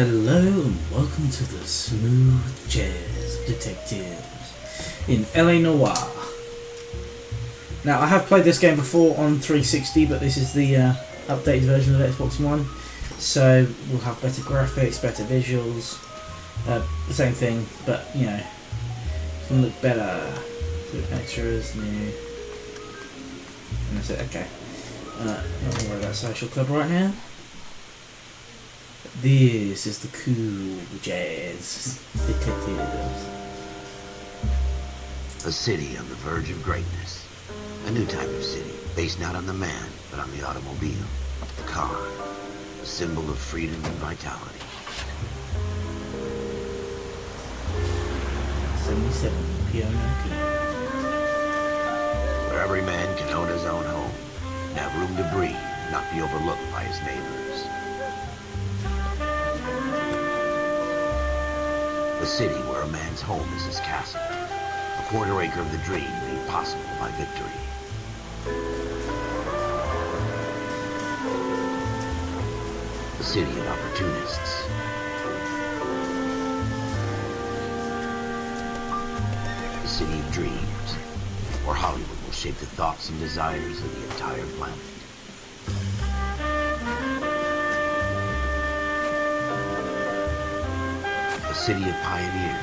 Hello and welcome to the Smooth Jazz Detectives in LA Noire. Now, I have played this game before on 360, but this is the updated version of Xbox One, so we'll have better graphics, better visuals, the same thing, but you know, it's going to look better. So extras, new, and that's it. Okay, not going to worry about Social Club right now. This is the cool jazz detectives. A city on the verge of greatness. A new type of city, based not on the man, but on the automobile. The car. A symbol of freedom and vitality. 77 p.m. Where every man can own his own home, and have room to breathe, and not be overlooked by his neighbors. A city where a man's home is his castle. A quarter acre of the dream made possible by victory. A city of opportunists. A city of dreams, where Hollywood will shape the thoughts and desires of the entire planet. A city of pioneers.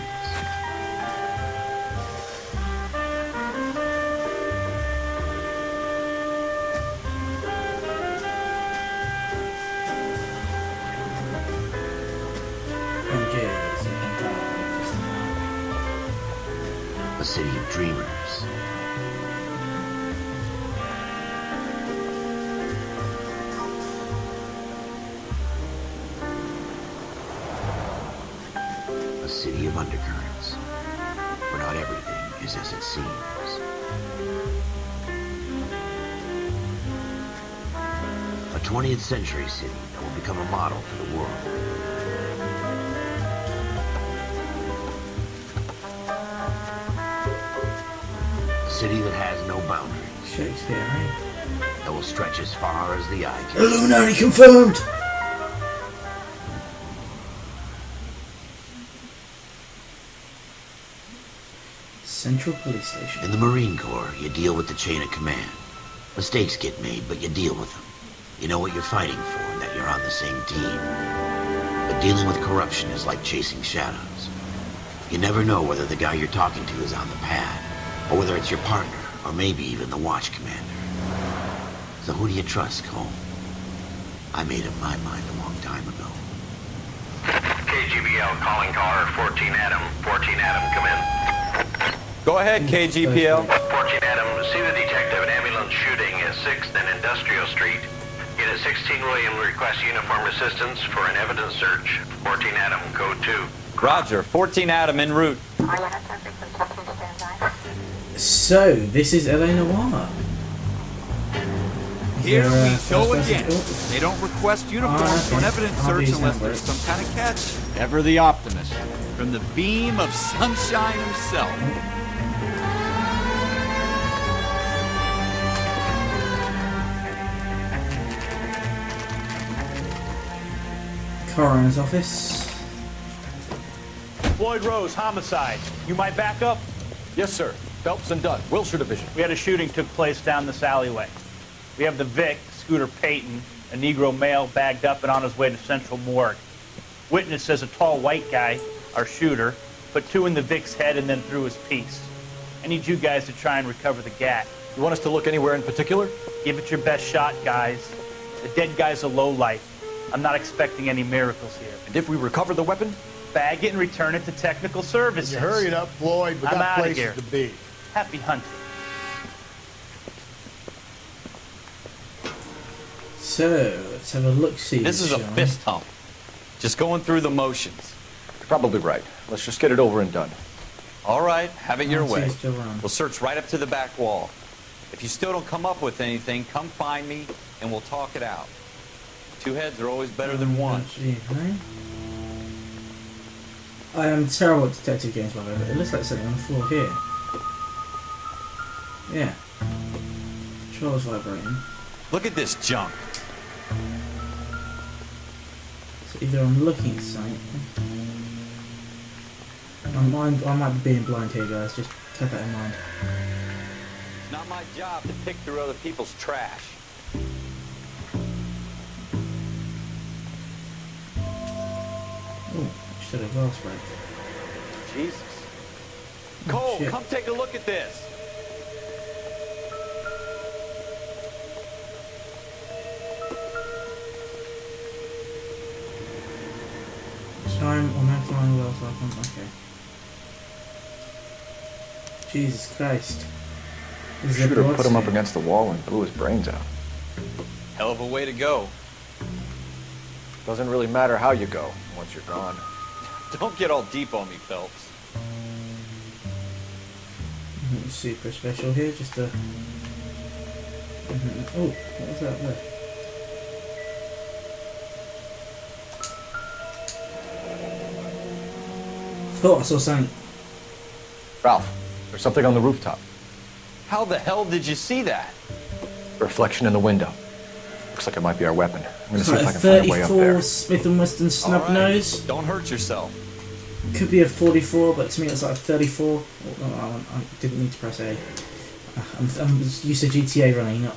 A city of dreamers. A city of undercurrents, where not everything is as it seems. A 20th century city that will become a model for the world. A city that has no boundaries. Shakespeare, right? That will stretch as far as the eye can. Illuminati confirmed! Central Police Station. In the Marine Corps, you deal with the chain of command. Mistakes get made, but you deal with them. You know what you're fighting for and that you're on the same team. But dealing with corruption is like chasing shadows. You never know whether the guy you're talking to is on the pad, or whether it's your partner, or maybe even the watch commander. So who do you trust, Cole? I made up my mind a long time ago. KGBL calling caller 14 Adam. 14 Adam, come in. Go ahead, KGPL. 14 Adam, see the detective, an ambulance shooting at 6th and Industrial Street. Unit 16 William requests uniform assistance for an evidence search. 14 Adam, code 2. Roger, 14 Adam en route. So, this is LA Noire. Here we go first again. person? They don't request uniforms for an evidence search unless there's some kind of catch. Ever the optimist. From the beam of sunshine himself. Coroner's office. Floyd Rose, homicide. You might back up? Yes, sir. Phelps and Dunn, Wilshire Division. We had a shooting took place down this alleyway. We have the Vic, Scooter Payton, a Negro male bagged up and on his way to Central Morgue. Witness says a tall white guy, our shooter, put 2 in the Vic's head and then threw his piece. I need you guys to try and recover the gat. You want us to look anywhere in particular? Give it your best shot, guys. The dead guy's a lowlife. I'm not expecting any miracles here. And if we recover the weapon? Bag it and return it to technical services. You hurry it up, Floyd. We I'm got outta places here. to be. Happy hunting. So, let's have a look-see. This is a shall we? fist hump. Just going through the motions. You're probably right. Let's just get it over and done. All right, have it your I'll see way. you still around. We'll search right up to the back wall. If you still don't come up with anything, come find me and we'll talk it out. 2 heads are always better than one. I am terrible at detective games, by the way. It looks like something on the floor here. Yeah. Controls vibrating. Look at this junk. Is either I'm looking at something. I might be being blind here, guys. Just keep that in mind. It's not my job to pick through other people's trash. Oh, should have glass break. Jesus. Oh, Cole, shit. come take a look at this. Time on that flying well, so I can. Okay. Jesus Christ. This is a Shooter put him up bloodstain. against the wall and blew his brains out. Hell of a way to go. Doesn't really matter how you go once you're gone. Don't get all deep on me, Phelps. Super special here, just a. Oh, what was that there? Thought I saw something. Ralph, there's something on the rooftop. How the hell did you see that? Reflection in the window. Looks like it might be our weapon. I'm gonna It's see if like I a can find a way up 34 there. Smith & Wesson snub All right, nose. Don't hurt yourself. Could be a 44, but to me it's like a 34. Oh, no, I didn't need to press A. I'm used to GTA running, not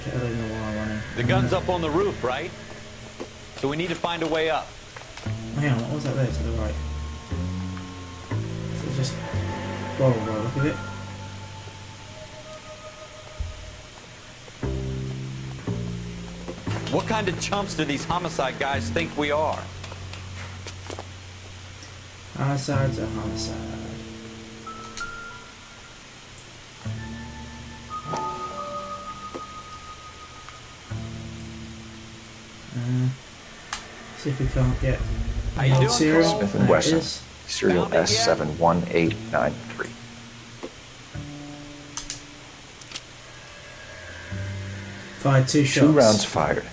to LA Noire running. The gun's up on the roof, right? So we need to find a way up. Oh, hang on, what was that there to the right? So just roll, look at it. What kind of chumps do these homicide guys think we are? Homicide's a homicide. See if we can't get How you old doing, serial. Cole? Smith There & it Wesson. is. Serial Found it yet? S71893. Fired 2 shots. 2 rounds fired.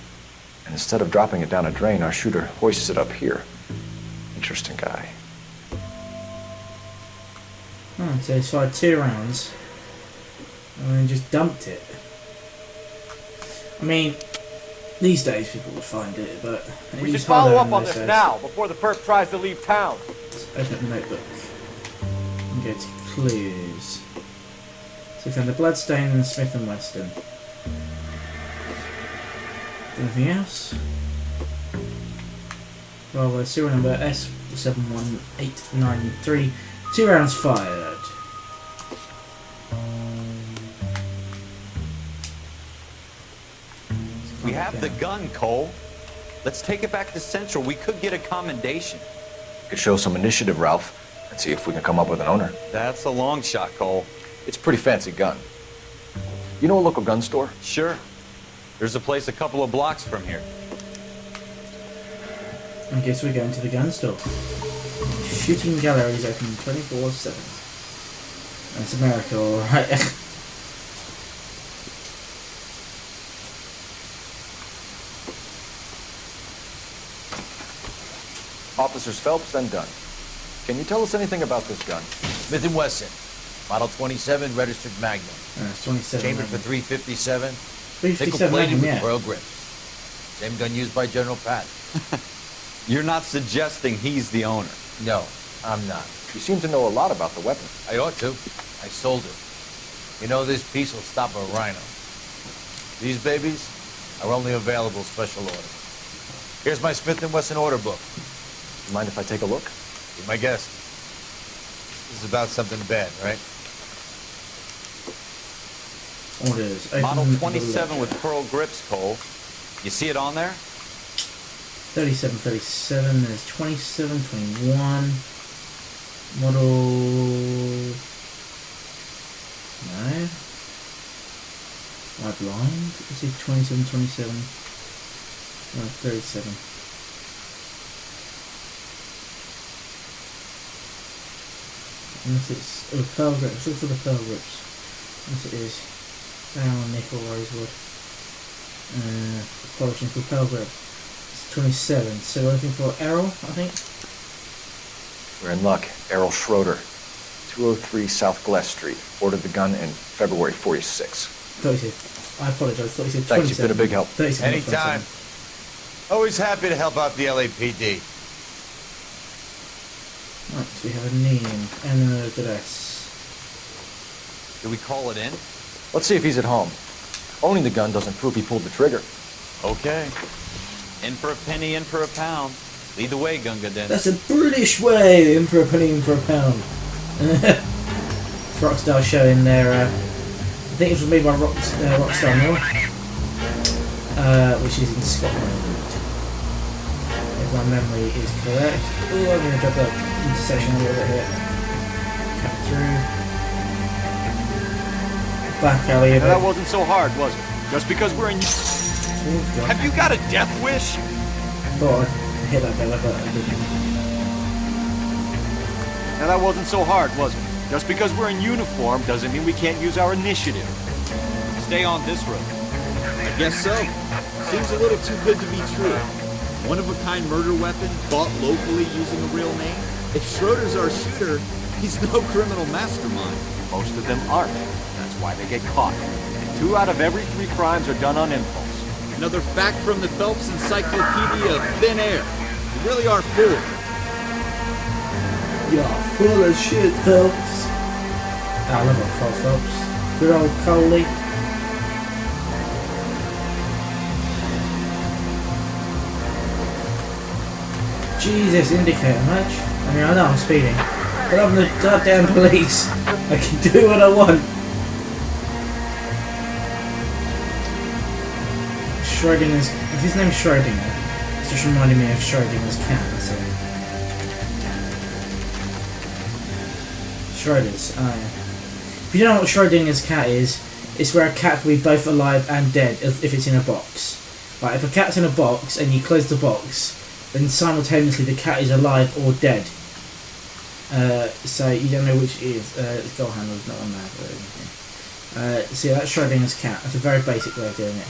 And instead of dropping it down a drain, our shooter hoists it up here. Interesting guy. Oh, so he's fired 2 rounds and then just dumped it. I mean, these days people would find it, but We should it's harder follow up in on those this days. now, before the perp tries to leave town. Let's open up the notebook and go to clues. So we found the bloodstain and the Smith & Wesson. Anything else? Well, serial number S71893. 2 rounds fired. We have the gun, Cole. Let's take it back to Central. We could get a commendation. Could show some initiative, Ralph, and see if we can come up with an owner. That's a long shot, Cole. It's a pretty fancy gun. You know a local gun store? Sure. There's a place a couple of blocks from here. I guess we're going to the gun store. Shooting galleries open 24/7. That's America, alright. Officers Phelps and Dunn. Can you tell us anything about this gun? Smith & Wesson, Model 27, registered Magnum. It's 27. Chambered for 357. 357 Nickel-plated Magnum, with yeah. pearl grips. Same gun used by General Patton. You're not suggesting he's the owner. No, I'm not. You seem to know a lot about the weapon. I ought to. I sold it. You know, this piece will stop a rhino. These babies are only available special order. Here's my Smith & Wesson order book. You mind if I take a look? Be my guest. This is about something bad, right? Orders. Open Model the 27 look. with pearl grips, Cole. You see it on there? 37, 37, there's 27, 21. Model... No. Am I blind? Is it 27, 27? No, 37. Unless it's... Oh, pearl grips. Look for the pearl grips. Unless it is. Diamond, nickel, rosewood. Polish nickel, pearl grip. 27, so we're looking for Errol, I think. We're in luck. Errol Schroeder, 203 South Glass Street. Ordered the gun in February 46. thought you said. I apologise. Thought you said 27. Thanks, you've been a big help. 37, not Anytime. 27. Always happy to help out the LAPD. Right, so we have a name and an address. Do we call it in? Let's see if he's at home. Owning the gun doesn't prove he pulled the trigger. Okay. In for a penny, in for a pound. Lead the way, Gunga Din. That's a British way. In for a penny, in for a pound. Rockstar showing their. I think it was made by Rockstar Noire, which is in Scotland. If my memory is correct. Oh, I'm going to drop the intersection a little bit here. Cut through. Back alley a bit. That wasn't so hard, was it? Just because we're in... Oh, God. Have you got a death wish? Thought I'd hit that bella, but I didn't. Now that wasn't so hard, was it? Just because we're in uniform doesn't mean we can't use our initiative. Stay on this road. I guess so. Seems a little too good to be true. One-of-a-kind murder weapon bought locally using a real name? If Schroeder's our shooter, he's no criminal mastermind. Most of them aren't. That's why they get caught. And 2 out of every 3 crimes are done on impulse. Another fact from the Phelps Encyclopedia of Thin Air. You really are full. You're full of shit, Phelps. I love it, Paul Phelps. Good old Coley. Jesus, indicator much? I mean, I know I'm speeding, but I'm the goddamn police. I can do what I want. Schrodinger's. If his name's Schrodinger, it's just reminding me of Schrodinger's cat. So. Schroders, oh yeah. If you don't know what Schrodinger's cat is, it's where a cat can be both alive and dead if it's in a box. Like, if a cat's in a box and you close the box, then simultaneously the cat is alive or dead. So you don't know which it is. The goal handle's not on there or anything. So yeah, that's Schrodinger's cat. That's a very basic way of doing it.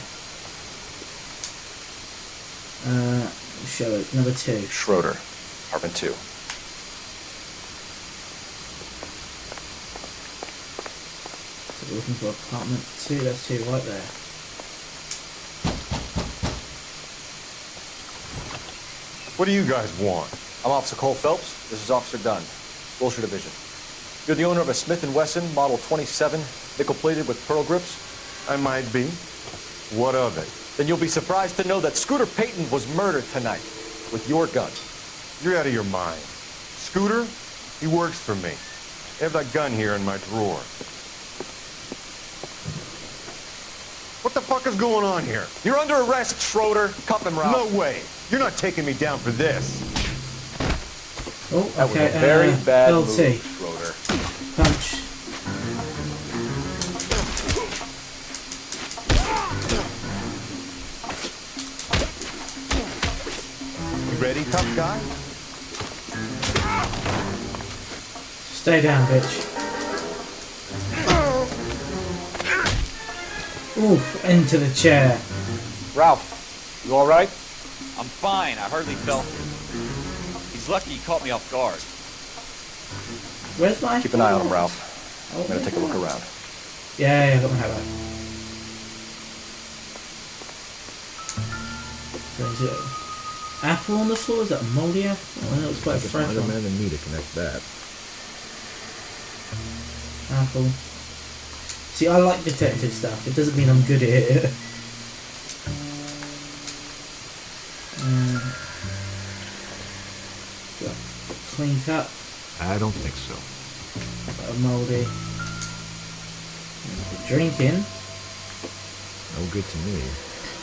Show it. Number 2. Schroeder, apartment 2. So we're looking for apartment 2. That's 2 right there. What do you guys want? I'm Officer Cole Phelps. This is Officer Dunn, Wilshire Division. You're the owner of a Smith & Wesson Model 27, nickel-plated with pearl grips? I might be. What of it? Then you'll be surprised to know that Scooter Payton was murdered tonight with your gun. You're out of your mind. Scooter? He works for me. I have that gun here in my drawer. What the fuck is going on here? You're under arrest, Schroeder. Cuff him, Ralph. No way. You're not taking me down for this. Oh, That was okay. a very bad LT. move, Schroeder. Punch. You ready, tough guy? Stay down, bitch. Oof, into the chair. Ralph, you all right? I'm fine. I hardly felt it. He's lucky he caught me off guard. Where's my... Keep an eye on him, Ralph. Oh, I'm gonna take a look around. Yeah, I got my hat on. So is it apple on the floor? Is that a mouldy apple? Oh, that was quite a fresh one. Man than me to connect that. Apple. See, I like detective stuff. It doesn't mean I'm good at it. Got clean cut. I don't think so. Got a mouldy. Drinking. No good to me.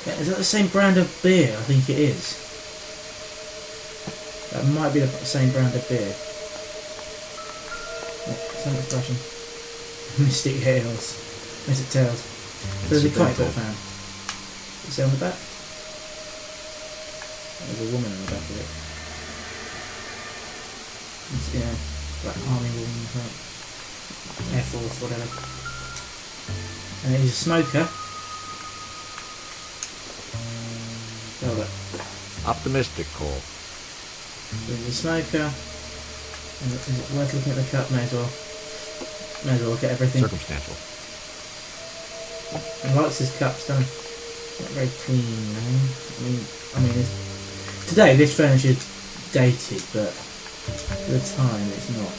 Yeah, is that the same brand of beer? I think it is. That might be the same brand of beer. Something flashing. Mystic Tales. Mystic Tales. So there's a comic book fan. Is it on the back? There's a woman on the back of it. It's, yeah, like army woman, like Air Force, whatever. And he's a smoker. Hold up. Optimistic, Cole. He's a smoker. Is it worth looking at the cup? May as well. May as well look at everything. Circumstantial. He likes his cups, doesn't he? Not very clean, no? I mean, today this furniture is dated, but at the time it's not.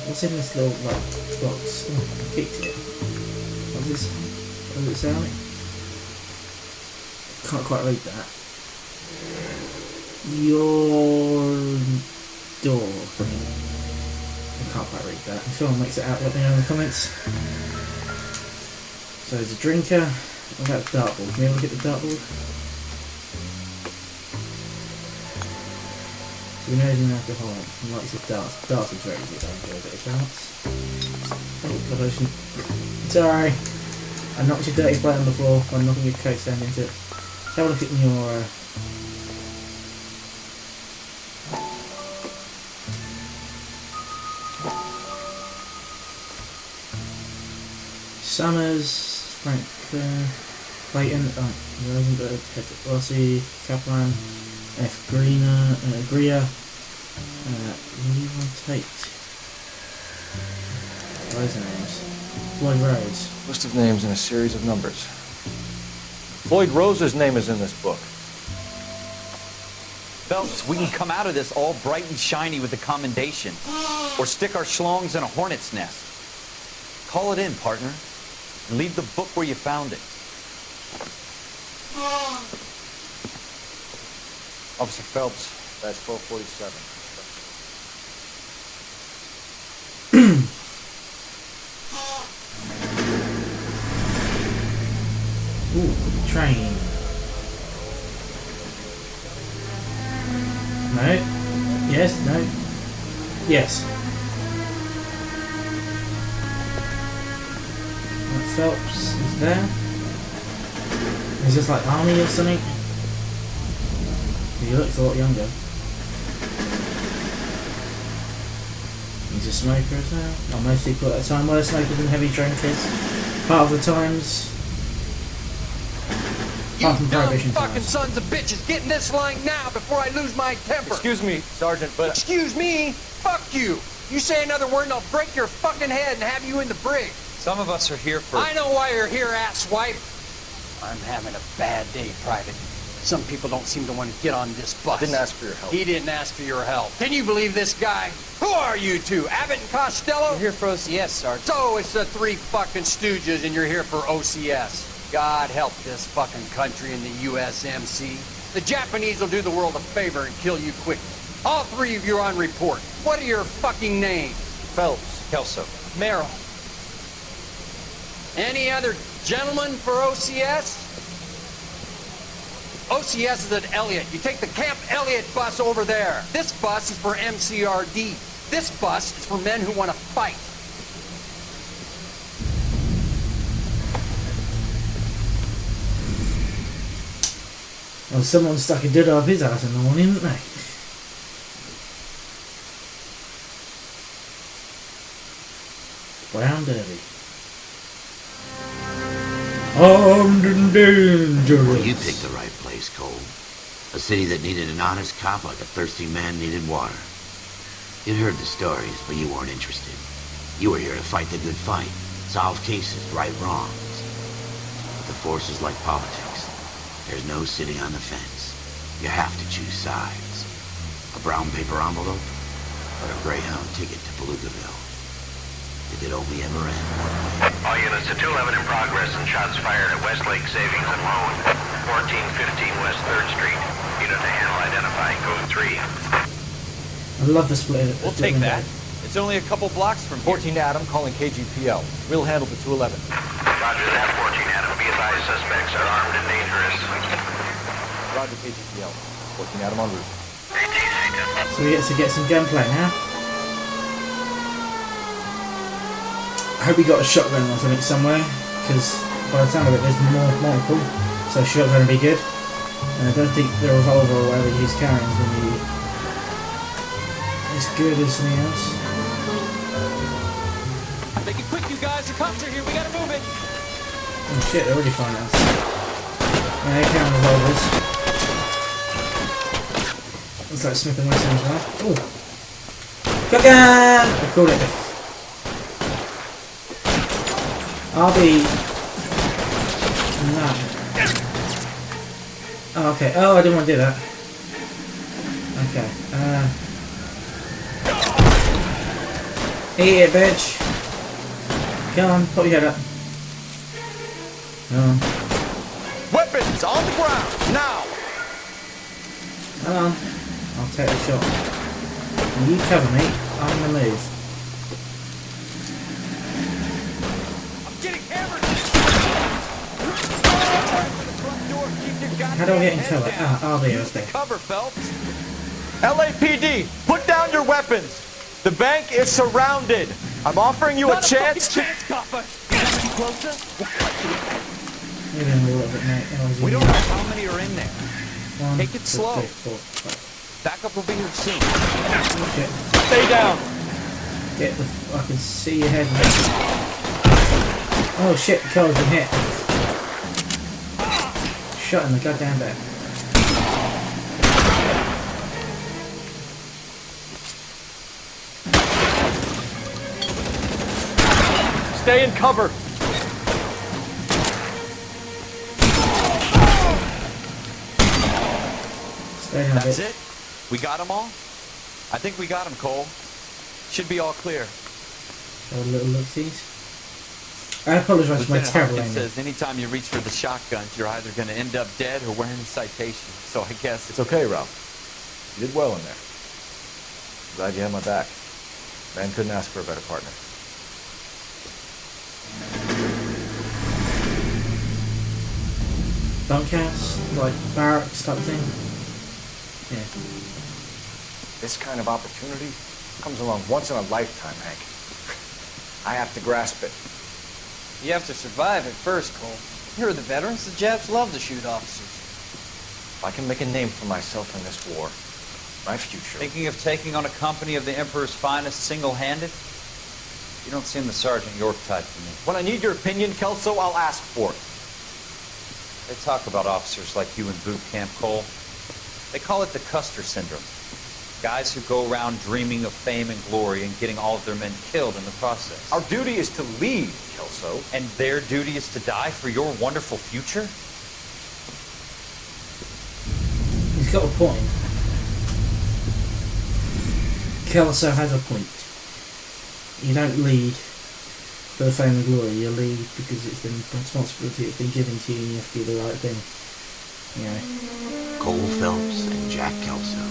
What's in this little box? Oh, I kicked it. What does it say on it? Can't quite read that. Your door. I can't quite read that. If someone makes it out, let me know in the comments. So there's a drinker. What about the dartboard? Can we have a look at the dartboard? So we know he's an alcoholic. He likes his darts. Darts is very good. I enjoy a bit of darts. Oh god, I shouldn't. Sorry. I knocked your dirty plate on the floor by knocking your coat stand into it. Let's have a look at your Summers, Frank Clayton, Rosenberg, Hedrick Rossi, Kaplan, F. Greer, Levi Tate. Those are names. Floyd Rose. List of names in a series of numbers. Floyd Rose's name is in this book. Phelps, we can come out of this all bright and shiny with the commendation. Or stick our schlongs in a hornet's nest. Call it in, partner. And leave the book where you found it. Officer Phelps, badge 1247. Ooh, train. No. Yes, no. Yes. Phelps is there. He's just like army or something. He looks a lot younger. He's a smoker as well. Oh, most people at the time were smokers and heavy drinkers. Part of the times. Apart from prohibition fucking times. sons of bitches, get in this line now before I lose my temper. Excuse me, Sergeant, but... Excuse me? Fuck you. You say another word and I'll break your fucking head and have you in the brig. Some of us are here for... I know why you're here, asswipe. I'm having a bad day, Private. Some people don't seem to want to get on this bus. Didn't ask for your help. He didn't ask for your help. Can you believe this guy? Who are you two? Abbott and Costello? We're here for OCS, Sergeant. So it's the three fucking stooges and you're here for OCS. God help this fucking country and the USMC. The Japanese will do the world a favor and kill you quickly. All three of you are on report. What are your fucking names? Phelps. Kelso. Merrill. Any other gentlemen for OCS? OCS is at Elliott. You take the Camp Elliott bus over there. This bus is for MCRD. This bus is for men who want to fight. Well, someone stuck a dildo up his ass in the morning, didn't they? Brown Derby. Armed and dangerous. Well, you picked the right place, Cole. A city that needed an honest cop like a thirsty man needed water. You'd heard the stories, but you weren't interested. You were here to fight the good fight, solve cases, right wrongs. But the force is like politics. There's no sitting on the fence. You have to choose sides. A brown paper envelope, or a Greyhound ticket to Palookaville. It could only ever end one way. All units to 211 in progress and shots fired at Westlake Savings and Loan, 1415 West 3rd Street. Unit to handle identifying code 3. I love the split. We'll take that. It's only a couple blocks from here. 14 Adam calling KGPL. We'll handle the 211. Roger that, 14 Adam. Be advised, suspects are armed and dangerous. Roger KGPL. 14 Adam en route. So we get to get some gunplay now. I hope we got a shotgun or something somewhere, because by the time of it there's multiple, so shotgun would be good. And I don't think the revolver or whatever he's carrying is going to be as good as something else. Make it quick, you guys. The cops are here. We gotta move it. Oh shit, they're already firing us. Yeah, they're carrying revolvers. Looks like Smith and Wesson as well. Oh! Shotgun! I called it. I'll be... No. Oh, okay. Oh, I didn't want to do that. Okay. Eat it, bitch. Come on, put your head up. Come on. Weapons on the ground, now! Come on. I'll take the shot. You cover me. I'm gonna move. I'm getting hammered! How do I get in cover? Ah, I'll be Use the okay. cover, Phelps. LAPD, put down your weapons. The bank is surrounded. I'm offering you a chance to... Closer? Maybe a little bit, mate. We don't know how many are in there. One, Take it two, slow. three, four, five. Backup will be here soon. Okay. Stay down. Get the... I can see your head, mate. Oh shit, Cole's been hit. Shot in the goddamn back. Stay in cover. Stay down, That's bitch. it? We got them all? I think we got them, Cole. Should be all clear. Have a little look-sees. I apologise for my Lieutenant terrible Hopkins aiming. says anytime you reach for the shotguns, you're either going to end up dead or wearing a citation. So I guess It's okay, Ralph. You did well in there. Glad you had my back. Man couldn't ask for a better partner. Bunkhouse? Like barracks type thing? Yeah. This kind of opportunity comes along once in a lifetime, Hank. I have to grasp it. You have to survive it first, Cole. Here are the veterans. The Japs love to shoot officers. If I can make a name for myself in this war, my future... Thinking of taking on a company of the Emperor's finest single-handed? You don't seem the Sergeant York type to me. When I need your opinion, Kelso, I'll ask for it. They talk about officers like you in boot camp, Cole. They call it the Custer syndrome. Guys who go around dreaming of fame and glory and getting all of their men killed in the process. Our duty is to lead, Kelso. And their duty is to die for your wonderful future? He's got a point. Kelso has a point. You don't lead for the fame and glory, you lead because it's been responsibility that's been given to you and you have to do the right thing. You know. Cole Phelps and Jack Kelso.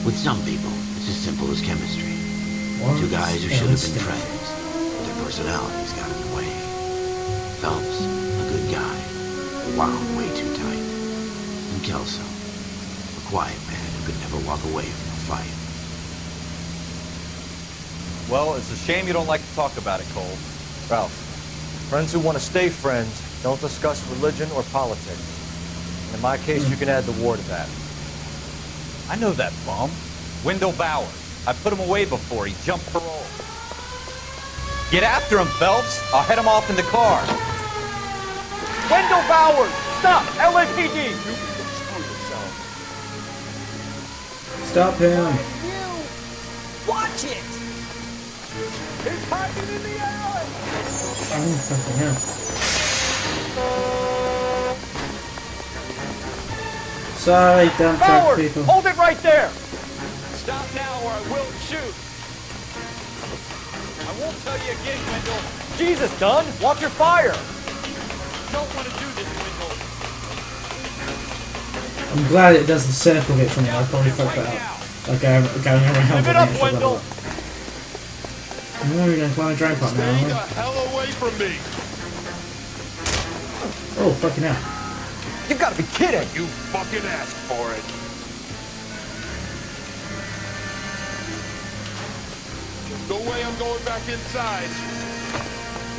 With some people, it's as simple as chemistry. Two guys who should have been friends, but their personalities got in the way. Phelps, a good guy, wound way too tight. And Kelso, a quiet man who could never walk away from a fight. Well, it's a shame you don't like to talk about it, Cole. Ralph, friends who want to stay friends don't discuss religion or politics. And in my case, you can add the war to that. I know that bum. Wendell Bowers. I put him away before. He jumped parole. Get after him, Phelps. I'll head him off in the car. Wendell Bowers! Stop! LAPD! You screw yourself. Stop him! Watch it! He's hiding in the alley! Oh, fucking hell. Sorry, dump truck Bowers! people. Hold it right there! Stop now or I will shoot. I won't tell you again, Wendell. Jesus, Dunn! Watch your fire! Don't want to do this, Wendell. I'm glad it does the circle bit for me. I probably fucked that up. Like going around. Give it up, Wendell! No, you're going to climb a drain pipe now, Stay the aren't hell away from me! you? Oh, fucking hell. You've got to be kidding! You fucking asked for it. There's no way I'm going back inside.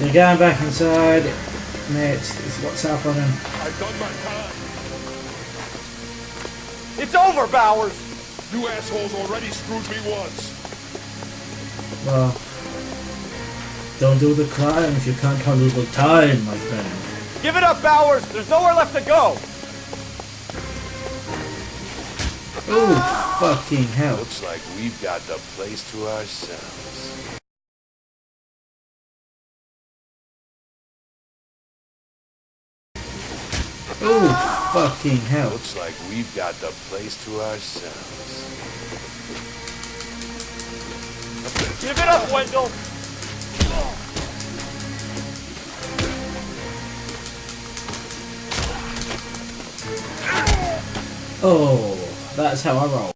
You're going back inside. Mate, it's what's up on him. I've done my time. It's over, Bowers! You assholes already screwed me once. Well, don't do the crime if you can't handle the time, my friend. Give it up, Bowers! There's nowhere left to go! Oh, fucking hell. Looks like we've got the place to ourselves. Oh, fucking hell. Looks like we've got the place to ourselves. Give it up, Wendell! Oh, that's how I roll.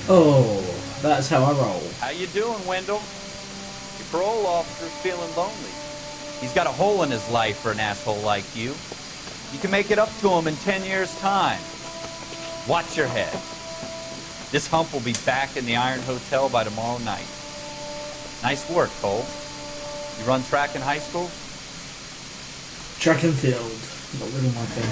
Oh, that's how I roll. How you doing, Wendell? Your parole officer's feeling lonely. He's got a hole in his life for an asshole like you. You can make it up to him in 10 years' time. Watch your head. This hump will be back in the Iron Hotel by tomorrow night. Nice work, Cole. You run track in high school? Track and field. Not really my thing.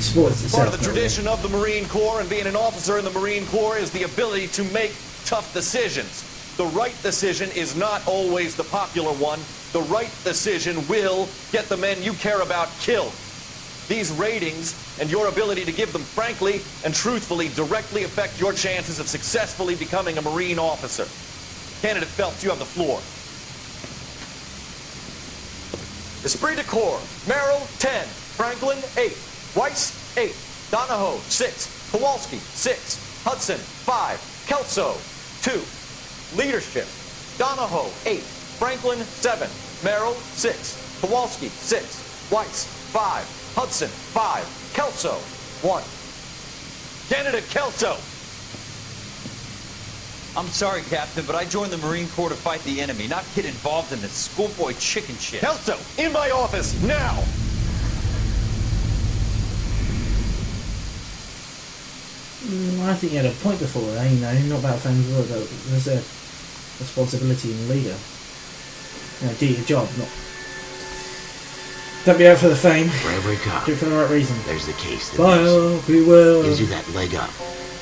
Sports itself. Part of the tradition of the Marine Corps and being an officer in the Marine Corps is the ability to make tough decisions. The right decision is not always the popular one. The right decision will get the men you care about killed. These ratings and your ability to give them frankly and truthfully directly affect your chances of successfully becoming a Marine officer. Candidate Phelps, you have the floor. Esprit de Corps, Merrill, 10. Franklin, 8. Weiss, 8. Donahoe, 6. Kowalski, 6. Hudson, 5. Kelso, 2. Leadership, Donahoe, 8. Franklin, 7. Merrill, 6. Kowalski, 6. Weiss, 5. Hudson, 5. Kelso, 1. Candidate Kelso! I'm sorry, Captain, but I joined the Marine Corps to fight the enemy, not get involved in this schoolboy chicken shit. Kelso, in my office, now! I think you had a point before, you know, not about family rule, but there's a responsibility in the leader. You know, do your job, not... Don't be out for the fame. For every cop, do it for the right reason. There's the case that we will. gives you that leg up,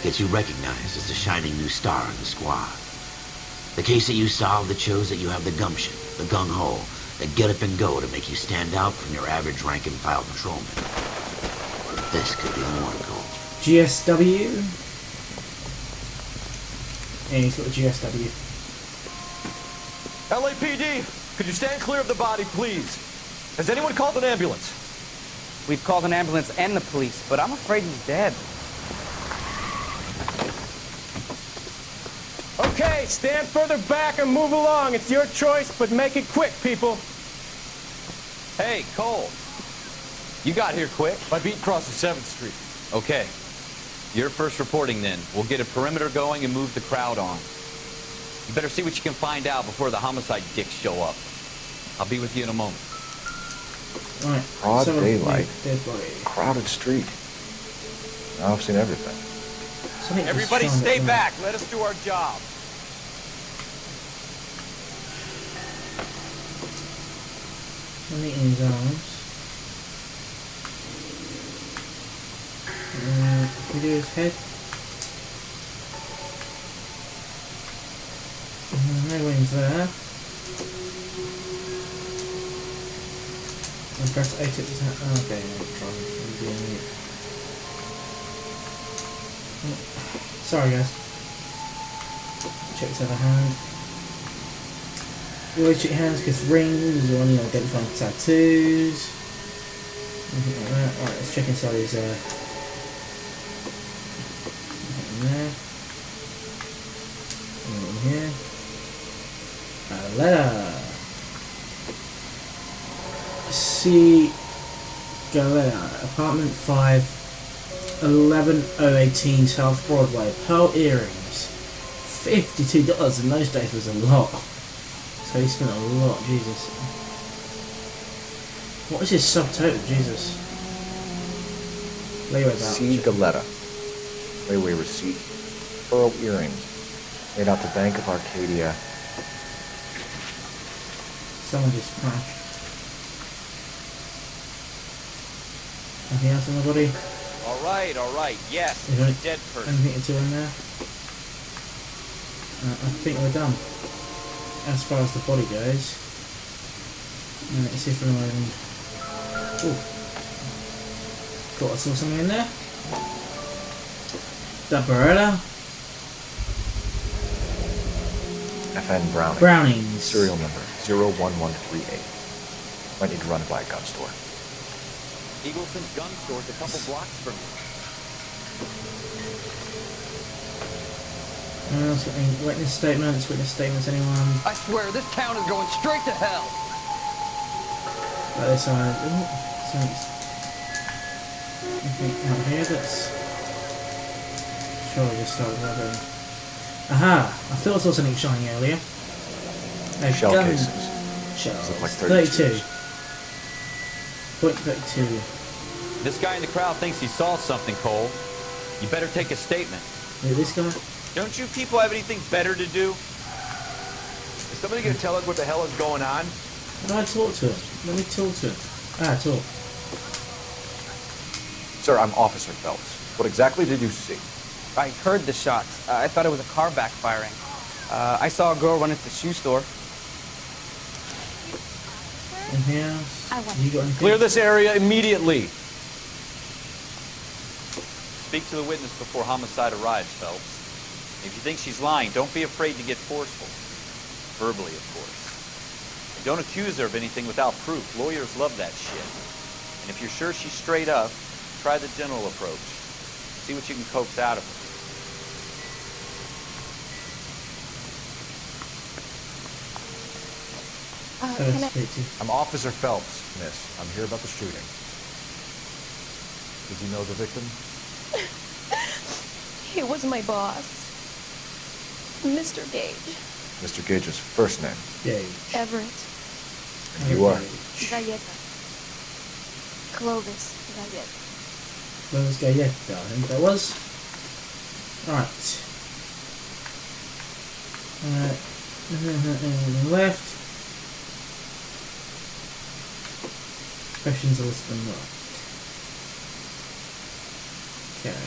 gets you recognized as the shining new star in the squad. The case that you solved that shows that you have the gumption, the gung-ho, the get up and go to make you stand out from your average rank and file patrolman. This could be the one, Cole. GSW. And he's got a GSW. LAPD, could you stand clear of the body, please? Has anyone called an ambulance? We've called an ambulance and the police, but I'm afraid he's dead. Okay, stand further back and move along. It's your choice, but make it quick, people. Hey, Cole. You got here quick. My beat crosses 7th Street. Okay. You're first reporting then. We'll get a perimeter going and move the crowd on. You better see what you can find out before the homicide dicks show up. I'll be with you in a moment. Right. Broad daylight. Dead body. Crowded street. Now I've seen everything. Everybody stay back. Let us do our job. Something in his arms. Can we do his head? No wings there. And press A to okay, sorry guys. Check this other hand. You always check your hands because rings or any identifying tattoos. Anything like that. Alright, let's check inside his there. In here. A letter. C. Galera, apartment 5, 11018 South Broadway. Pearl earrings. $52 in those days was a lot. So he spent a lot, Jesus. What is his subtotal, Jesus? Layaway voucher. C. Galetta. Layaway receipt. Pearl earrings. Made out the Bank of Arcadia. Someone just crashed. Anything else on the body? All right. Yes, Is it's a dead person. Anything to do in there? I think we're done. As far as the body goes. Let's see if we're even... Ooh. Thought I saw something in there. The Beretta. FN Browning. Brownings. Serial number 01138. Might need to run it by a gun store. Eagleson's gun store's a couple blocks from you. Witness statements, anyone? I swear, this town is going straight to hell. Like this side. Anything out here that's... Surely just started rubbing. Aha! I thought I saw something shiny earlier. Shell gun cases. Shells. Look like 32. Point 32. This guy in the crowd thinks he saw something, Cole. You better take a statement. Wait, this guy? Don't you people have anything better to do? Is somebody gonna tell us what the hell is going on? Can I talk to him? Let me talk to him. Talk. Sir, I'm Officer Phelps. What exactly did you see? I heard the shots. I thought it was a car backfiring. I saw a girl run into the shoe store. Anything else? You got anything? Clear this area immediately. Speak to the witness before homicide arrives, Phelps. If you think she's lying, don't be afraid to get forceful. Verbally, of course. And don't accuse her of anything without proof. Lawyers love that shit. And if you're sure she's straight up, try the general approach. See what you can coax out of her. I'm Officer Phelps, miss. I'm here about the shooting. Did you know the victim? He was my boss, Mr. Gage. Mr. Gage's first name? Gage. Everett. And you are? Galleta. Clovis Galleta. Clovis Galleta, I think that was. Right. Left. Questions are listed on right. Okay.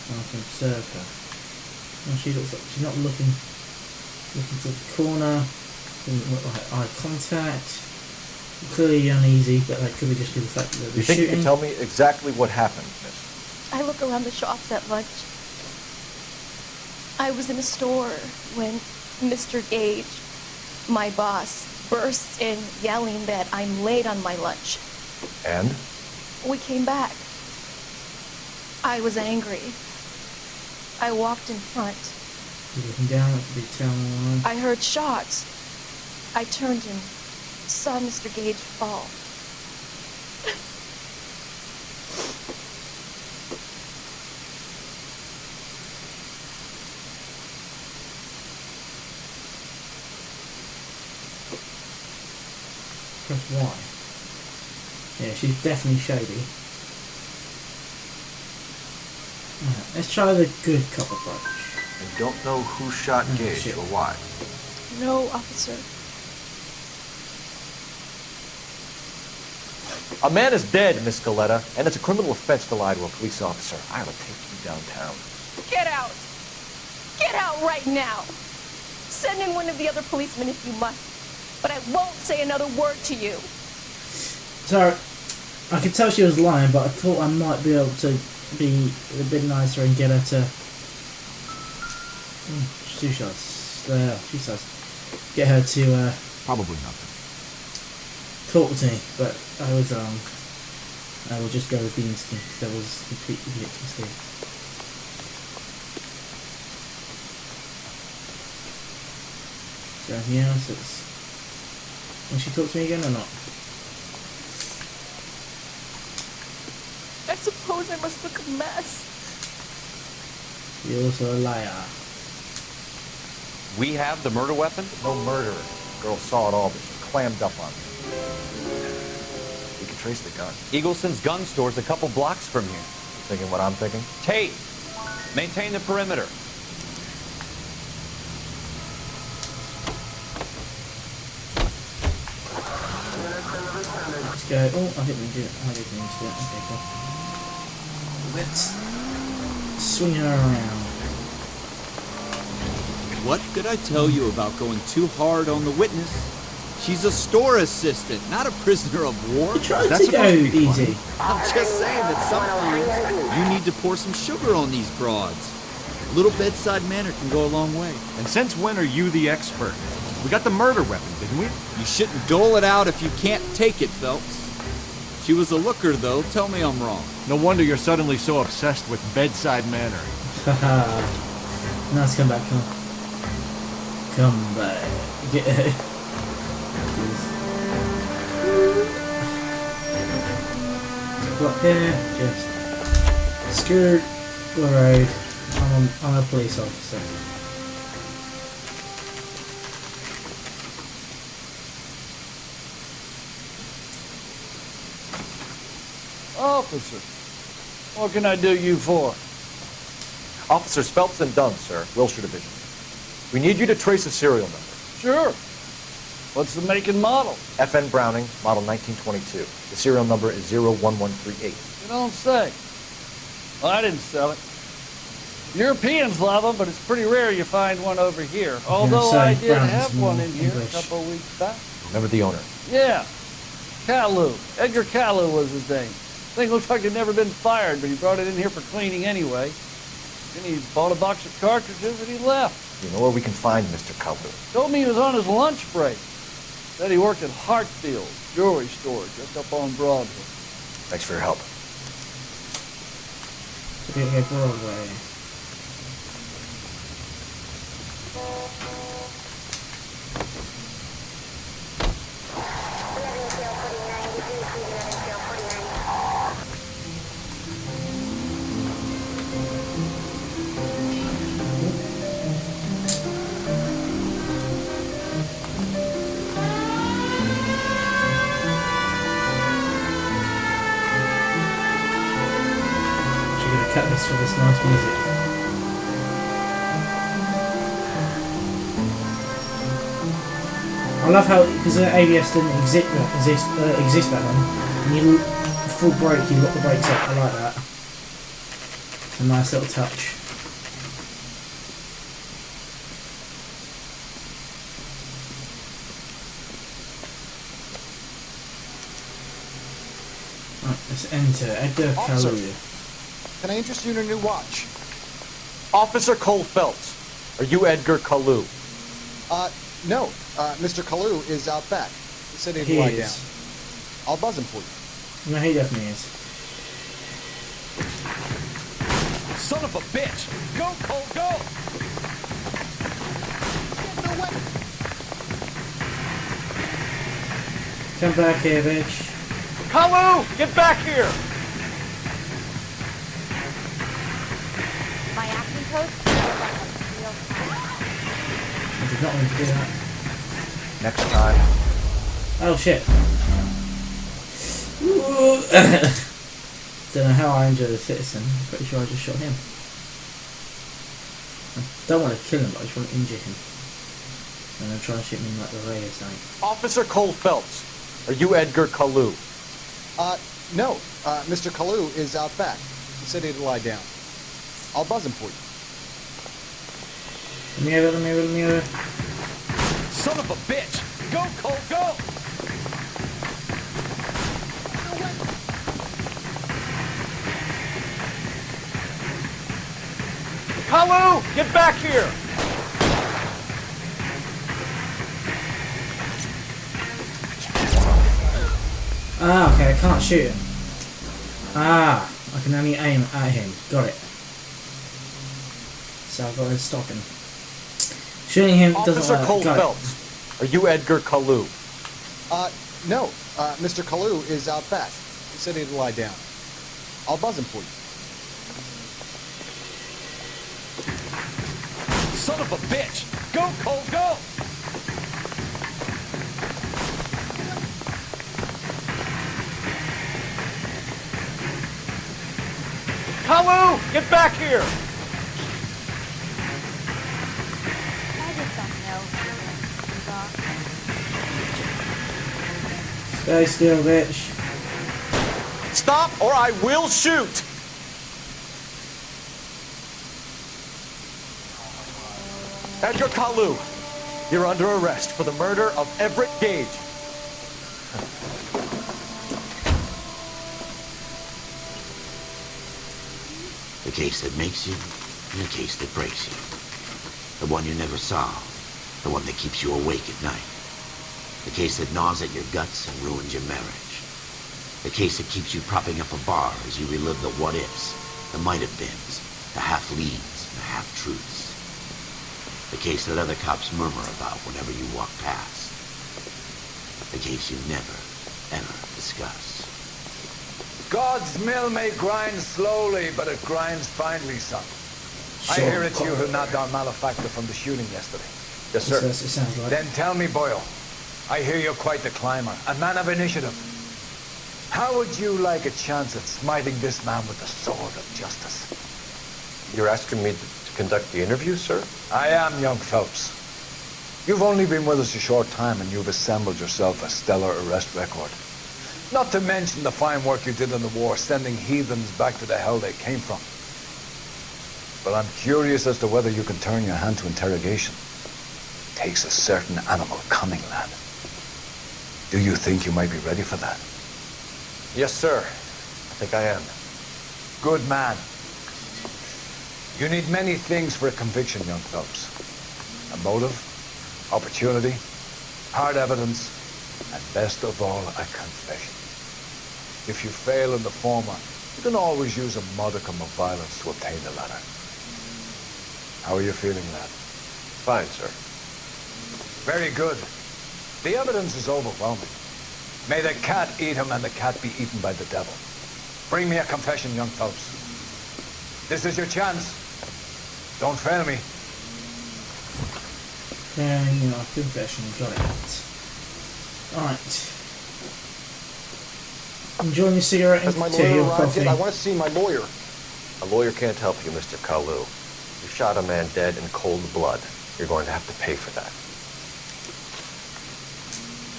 I can observe her. Well, she looks like she's not looking to the corner. Doesn't look like eye contact. Clearly uneasy, but that could be just the fact that You think you can tell me exactly what happened, miss? I look around the shops at lunch. I was in a store when Mr. Gage, my boss, bursts in yelling that I'm late on my lunch. And? We came back. I was angry. I walked in front. You're looking down, it could be telling. I heard shots. I turned and saw Mr. Gage fall. Press Y. Yeah, she's definitely shady. Right, let's try the good cop approach. I don't know who shot Gage or why. No, officer. A man is dead, Miss Galletta, and it's a criminal offense to lie to a police officer. I will take you downtown. Get out! Get out right now! Send in one of the other policemen if you must, but I won't say another word to you. So, I could tell she was lying, but I thought I might be able to be a bit nicer and get her to... two shots. She says. Get her to, Probably nothing. talk to me, but I was wrong. I will just go with the instinct, because that was a complete idiot mistake. Is there anything else that's... Will she talk to me again or not? I suppose I must look a mess. You're also a liar. We have the murder weapon? No murderer. Girl saw it all, but she clammed up on me. We can trace the gun. Eagleson's gun store's a couple blocks from here. Thinking what I'm thinking? Tate, maintain the perimeter. Let's go. Oh, I didn't do it. I didn't do it. Okay, cool. Let's swing her around. What did I tell you about going too hard on the witness? She's a store assistant, not a prisoner of war. That's supposed to be easy. I'm just saying that sometimes you need to pour some sugar on these broads. Little bedside manner can go a long way. And since when are you the expert? We got the murder weapon, didn't we? You shouldn't dole it out if you can't take it, Phelps. She was a looker, though. Tell me I'm wrong. No wonder you're suddenly so obsessed with bedside manner. Haha. Now let's come back, come on. Come back. Get What here? Just skirt the road. I'm a police officer. Officer, what can I do you for? Officers Phelps and Dunn, sir, Wilshire Division. We need you to trace a serial number. Sure. What's the make and model? FN Browning, model 1922. The serial number is 01138. You don't say. Well, I didn't sell it. Europeans love them, but it's pretty rare you find one over here. Although I did have one in here a couple of weeks back. Remember the owner? Yeah. Kalu. Edgar Kalu was his name. Thing looks like he'd never been fired, but he brought it in here for cleaning anyway. Then he bought a box of cartridges and he left. You know where we can find Mr. Kalu? Told me he was on his lunch break. Said he worked at Hartfield jewelry store just up on Broadway. Thanks for your help. Okay, Broadway. Cut this for this nice music. I love how, because the ABS didn't exist back then, when you full brake, you lock the brakes up. I like that. It's a nice little touch. Right, let's enter. Edgar Kalu. Can I interest you in a new watch? Officer Cole Phelps, are you Edgar Kalu? No. Mr. Kalu is out back. He said he'd lie down. I'll buzz him for you. No, he definitely is. Son of a bitch! Go, Cole, go! Come back here, bitch. Kalu, get back here! My acting coach? I did not want to do that. Next time. Oh shit. Don't know how I injured a citizen. I'm pretty sure I just shot him. I don't want to kill him, but I just want to injure him. And they're trying to shoot me in like the leg or something. Officer Cole Phelps, are you Edgar Kalu? No. Mr. Kalu is out back. He said he'd lie down. I'll buzz him for you. Let me over. Son of a bitch! Go, Cole, go! Kalu, get back here! Ah, okay, I can't shoot him. Ah, I can only aim at him. Got it. So I've got to stop him. Shooting him doesn't Officer work. Cole Got Phelps, are you Edgar Kalu? No. Mr. Kalu is out back. He said he'd lie down. I'll buzz him for you. Son of a bitch! Go, Cole, go! Kalu, get back here! Stay still, bitch. Stop or I will shoot! Edgar Kalu, you're under arrest for the murder of Everett Gage. The case that makes you in a case that breaks you. The one you never solve. The one that keeps you awake at night. The case that gnaws at your guts and ruins your marriage. The case that keeps you propping up a bar as you relive the what-ifs, the might-have-beens, the half-leads, and the half-truths. The case that other cops murmur about whenever you walk past. The case you never, ever discuss. God's mill may grind slowly, but it grinds finely, son. I Sure. hear it's you who knocked down malefactor from the shooting yesterday. Yes, sir. It sounds like. Then tell me, Boyle, I hear you're quite the climber, a man of initiative. How would you like a chance at smiting this man with the sword of justice? You're asking me to conduct the interview, sir? I am, young Phelps. You've only been with us a short time and you've assembled yourself a stellar arrest record. Not to mention the fine work you did in the war, sending heathens back to the hell they came from. But I'm curious as to whether you can turn your hand to interrogation. It takes a certain animal cunning, lad. Do you think you might be ready for that? Yes, sir. I think I am. Good man. You need many things for a conviction, young Phelps. A motive, opportunity, hard evidence, and best of all, a confession. If you fail in the former, you can always use a modicum of violence to obtain the latter. How are you feeling, lad? Fine, sir. Very good. The evidence is overwhelming. May the cat eat him and the cat be eaten by the devil. Bring me a confession, young Phelps. This is your chance. Don't fail me. Confession, got it. Alright. Enjoying your cigarette and Has my tea lawyer or arrived coffee? yet? I want to see my lawyer. A lawyer can't help you, Mr. Kalu. You shot a man dead in cold blood. You're going to have to pay for that.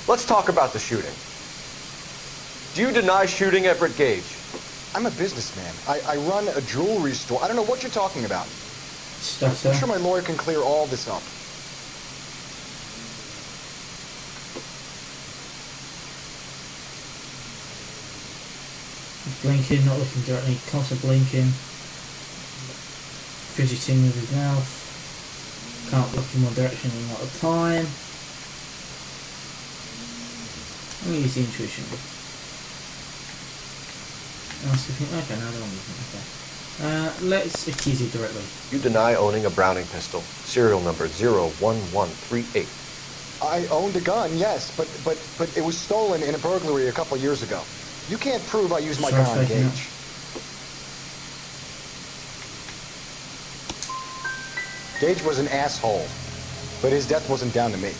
Let's talk about the shooting. Do you deny shooting Everett Gage? I'm a businessman. I run a jewelry store. I don't know what you're talking about. Stutter. I'm sure my lawyer can clear all this up. He's blinking, not looking directly, constant blinking. Fidgeting with his mouth. Can't look in one direction a lot of time. I'm going to use the intuition. Okay, now they're on with me. Okay. Let's accuse you directly. You deny owning a Browning pistol, serial number 01138. I owned a gun, yes, but it was stolen in a burglary a couple years ago. You can't prove I used my gun on Gage. Gage was an asshole, but his death wasn't down to me.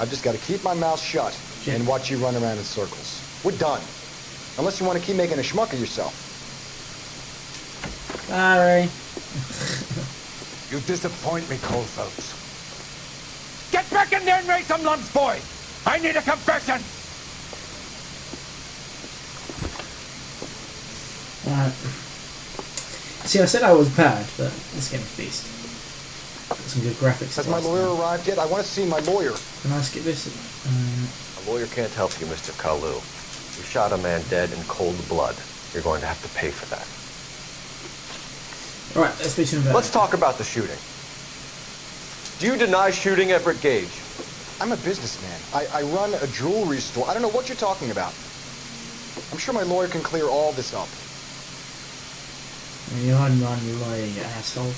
I've just got to keep my mouth shut and watch you run around in circles. We're done. Unless you want to keep making a schmuck of yourself. Sorry. You disappoint me, Cole Phelps. Get back in there and raise some lumps, boy! I need a confession! See, I said I was bad, but this game's beast. Got some good graphics. Has my lawyer arrived yet? I want to see my lawyer. Can I skip this? A lawyer can't help you, Mr. Kalu. You shot a man dead in cold blood. You're going to have to pay for that. Alright, let's speak to him about Let's talk about the shooting. Do you deny shooting Everett Gage? I'm a businessman. I run a jewelry store. I don't know what you're talking about. I'm sure my lawyer can clear all this up. You're hiding behind your lawyer, you asshole.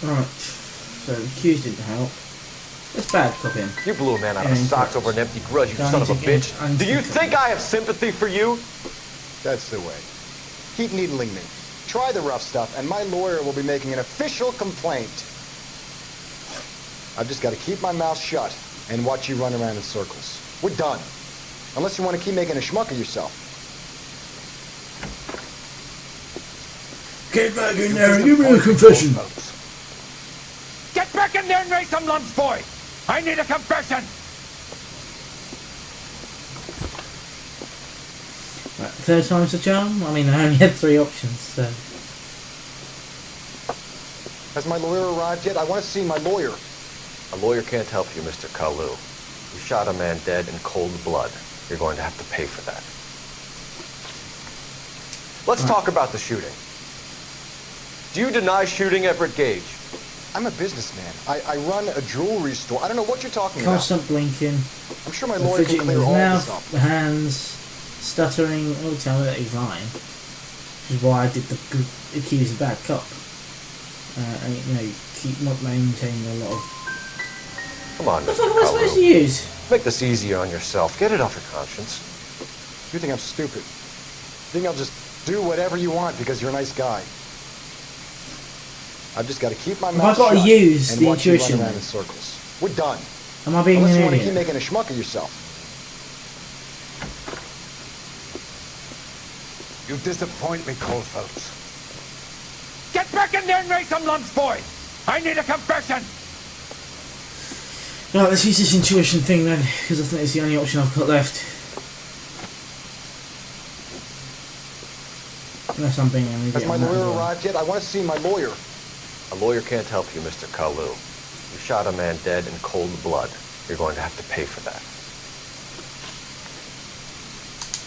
Right, so the accused didn't help. Let's bad cop him. You blew a man out of socks over an empty grudge, you son of a bitch. Do you think I have sympathy for you? That's the way. Keep needling me. Try the rough stuff, and my lawyer will be making an official complaint. I've just got to keep my mouth shut and watch you run around in circles. We're done. Unless you want to keep making a schmuck of yourself. Get back in there and give me a confession. Get back in there and raise some lumps, boy! I need a confession! Right, third time's the charm? I mean, I only had 3 options, so... Has my lawyer arrived yet? I want to see my lawyer. A lawyer can't help you, Mr. Kalu. You shot a man dead in cold blood. You're going to have to pay for that. Let's talk about the shooting. Do you deny shooting Everett Gage? I'm a businessman. I run a jewelry store. I don't know what you're talking about. Constant blinking. I'm sure my lawyer can fidgeting clear with all mouth, this up. the hands, stuttering. Oh, tell me that he's lying. Which is why I did the good accuse a bad cop. And, you know, keep not maintaining a lot of. Come on, What the Mr. fuck am I supposed to Kalu. use? Make this easier on yourself. Get it off your conscience. You think I'm stupid? You think I'll just do whatever you want because you're a nice guy? I've just got to keep my mouth shut. I've got to use and the watch you intuition. run around in circles. We're done. Am I being Unless an you want to idiot? keep making a schmuck of yourself. You disappoint me, Cole Phelps. Get back in there and make some lunch, boy! I need a confession! Right, let's use this intuition thing then, because I think it's the only option I've got left. Unless I'm being an idiot. Has my lawyer arrived yet? I want to see my lawyer. A lawyer can't help you, Mr. Kalu. You shot a man dead in cold blood. You're going to have to pay for that.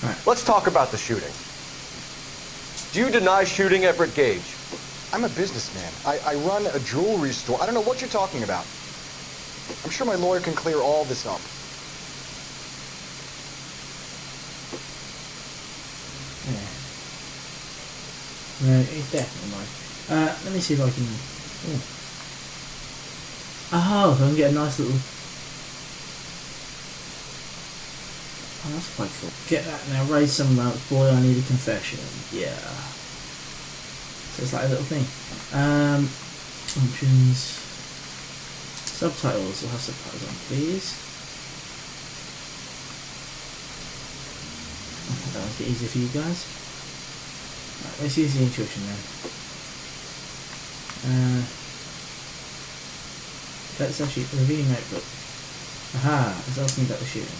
Right. Let's talk about the shooting. Do you deny shooting Everett Gage? I'm a businessman. I run a jewelry store. I don't know what you're talking about. I'm sure my lawyer can clear all this up. Yeah. No, it's definitely mine. Let me see if I can. Ooh. Oh, I can get a nice little. Oh, that's quite cool. Get that now. Raise some lamps, boy. I need a confession. Yeah. So it's like a little thing. Options. Subtitles. We'll have subtitles on, please. That'll make it easier for you guys. Right, let's use the intuition then. Let's actually review notebook. Aha, it's asking about the shooting.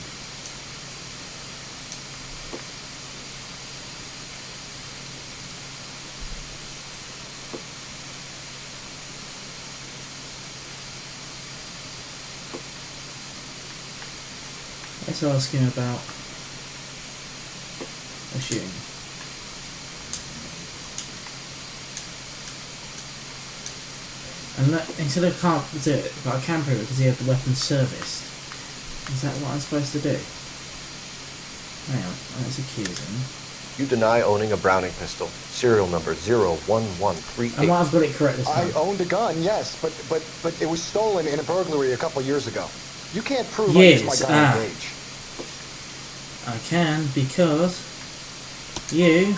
Let's ask him about the shooting. And that, instead of can't do it, but I can prove it because he had the weapon serviced. Is that what I'm supposed to do? Hang on, let's accuse him. You deny owning a Browning pistol. Serial number 01138. I might have got it correct this time. I owned a gun, yes, but it was stolen in a burglary a couple years ago. You can't prove Yes, I used my gun on Gage. I can because you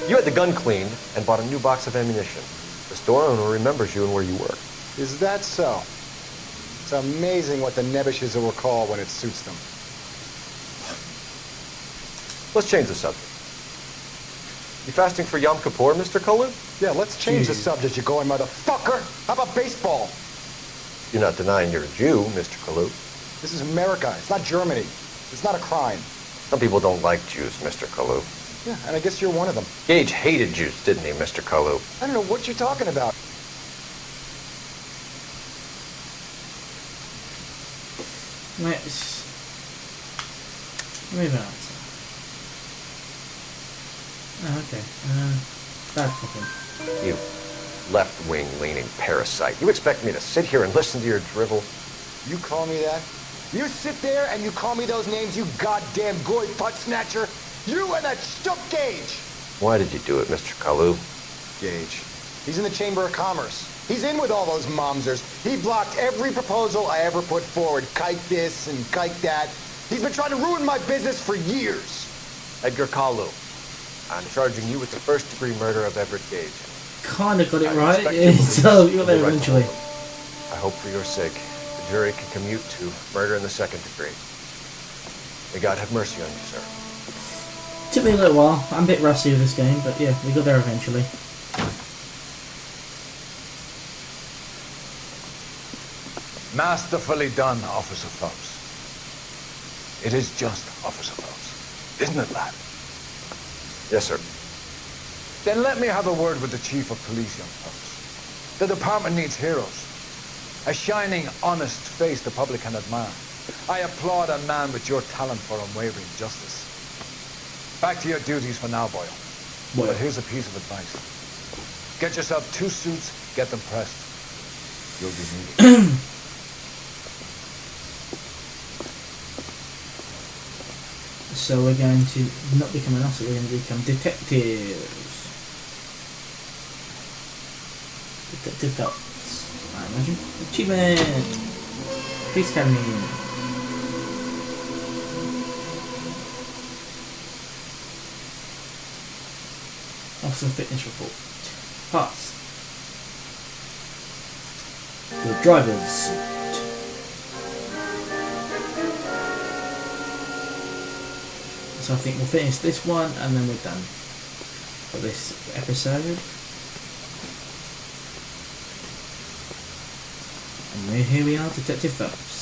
had the gun cleaned and bought a new box of ammunition. The store owner remembers you and where you work. Is that so? It's amazing what the nebbishes will recall when it suits them. Let's change the subject. You fasting for Yom Kippur, Mr. Kalu? Yeah, let's change the subject, you going motherfucker. How about baseball? You're not denying you're a Jew, Mr. Kalu. This is America. It's not Germany. It's not a crime. Some people don't like Jews, Mr. Kalu. Yeah, and I guess you're one of them. Gage hated Jews, didn't he, Mr. Kalu? I don't know what you're talking about. let's move on. Oh, okay. Bad copy. You left-wing leaning parasite. You expect me to sit here and listen to your drivel? You call me that? You sit there and you call me those names, you goddamn goy butt snatcher? You and that shook Gage! Why did you do it, Mr. Kalu? Gage. He's in the Chamber of Commerce. He's in with all those momsers. He blocked every proposal I ever put forward. Kite this and kite that. He's been trying to ruin my business for years. Edgar Kalu, I'm charging you with the first-degree murder of Everett Gage. Kinda got it right. So you got there eventually. I hope for your sake the jury can commute to murder in the second degree. May God have mercy on you, sir. Took me a little while. I'm a bit rusty with this game, but yeah, we got there eventually. Masterfully done, Officer Phelps. It is just Officer Phelps, isn't it, lad? Yes, sir. Then let me have a word with the Chief of Police, young Phelps. The department needs heroes. A shining, honest face the public can admire. I applaud a man with your talent for unwavering justice. Back to your duties for now, Boyle. Well. But here's a piece of advice. Get yourself 2 suits, get them pressed. You'll be needed. So we're going to not become an officer, we're going to become detectives. Detective Phelps, I imagine. Achievement! Police Academy. Officer fitness report. Pass. The driver's suit. So I think we'll finish this one and then we're done for this episode. And here we are, Detective Phelps.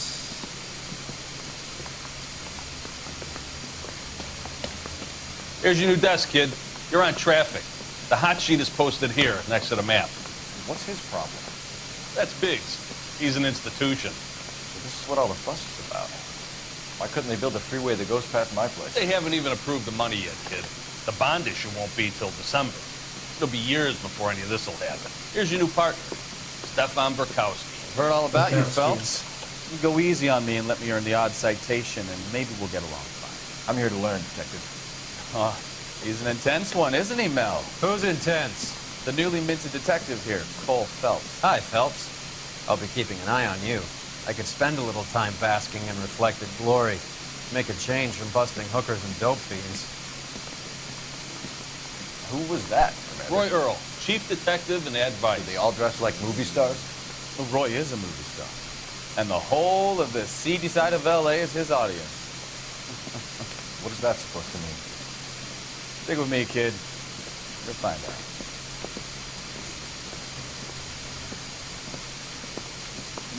Here's your new desk, kid. You're on traffic. The hot sheet is posted here, next to the map. What's his problem? That's Biggs. He's an institution. So this is what all the fuss is about. Why couldn't they build a freeway that goes past my place? They haven't even approved the money yet, kid. The bond issue won't be till December. It'll be years before any of this will happen. Here's your new partner, Stefan Burkowski. Heard all about you, Phelps. You go easy on me and let me earn the odd citation, and maybe we'll get along fine. I'm here to learn, Detective. Oh, he's an intense one, isn't he, Mel? Who's intense? The newly minted detective here, Cole Phelps. Hi, Phelps. I'll be keeping an eye on you. I could spend a little time basking in reflected glory. Make a change from busting hookers and dope fiends. Who was that, Roy Earl, chief detective and advice. Do they all dress like movie stars? Well, Roy is a movie star. And the whole of the seedy side of L.A. is his audience. What is that supposed to mean? Stick with me, kid. You'll find out.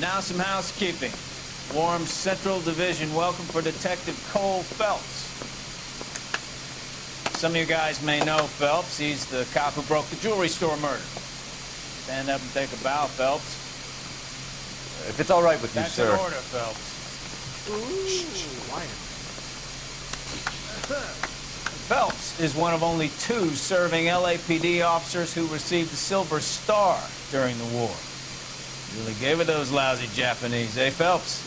Now some housekeeping. Warm Central Division welcome for Detective Cole Phelps. Some of you guys may know Phelps. He's the cop who broke the jewelry store murder. Stand up and take a bow, Phelps. If it's all right with you, sir. That's an order, Phelps. Phelps is one of only 2 serving LAPD officers who received the Silver Star during the war. Really gave it those lousy Japanese, eh, Phelps?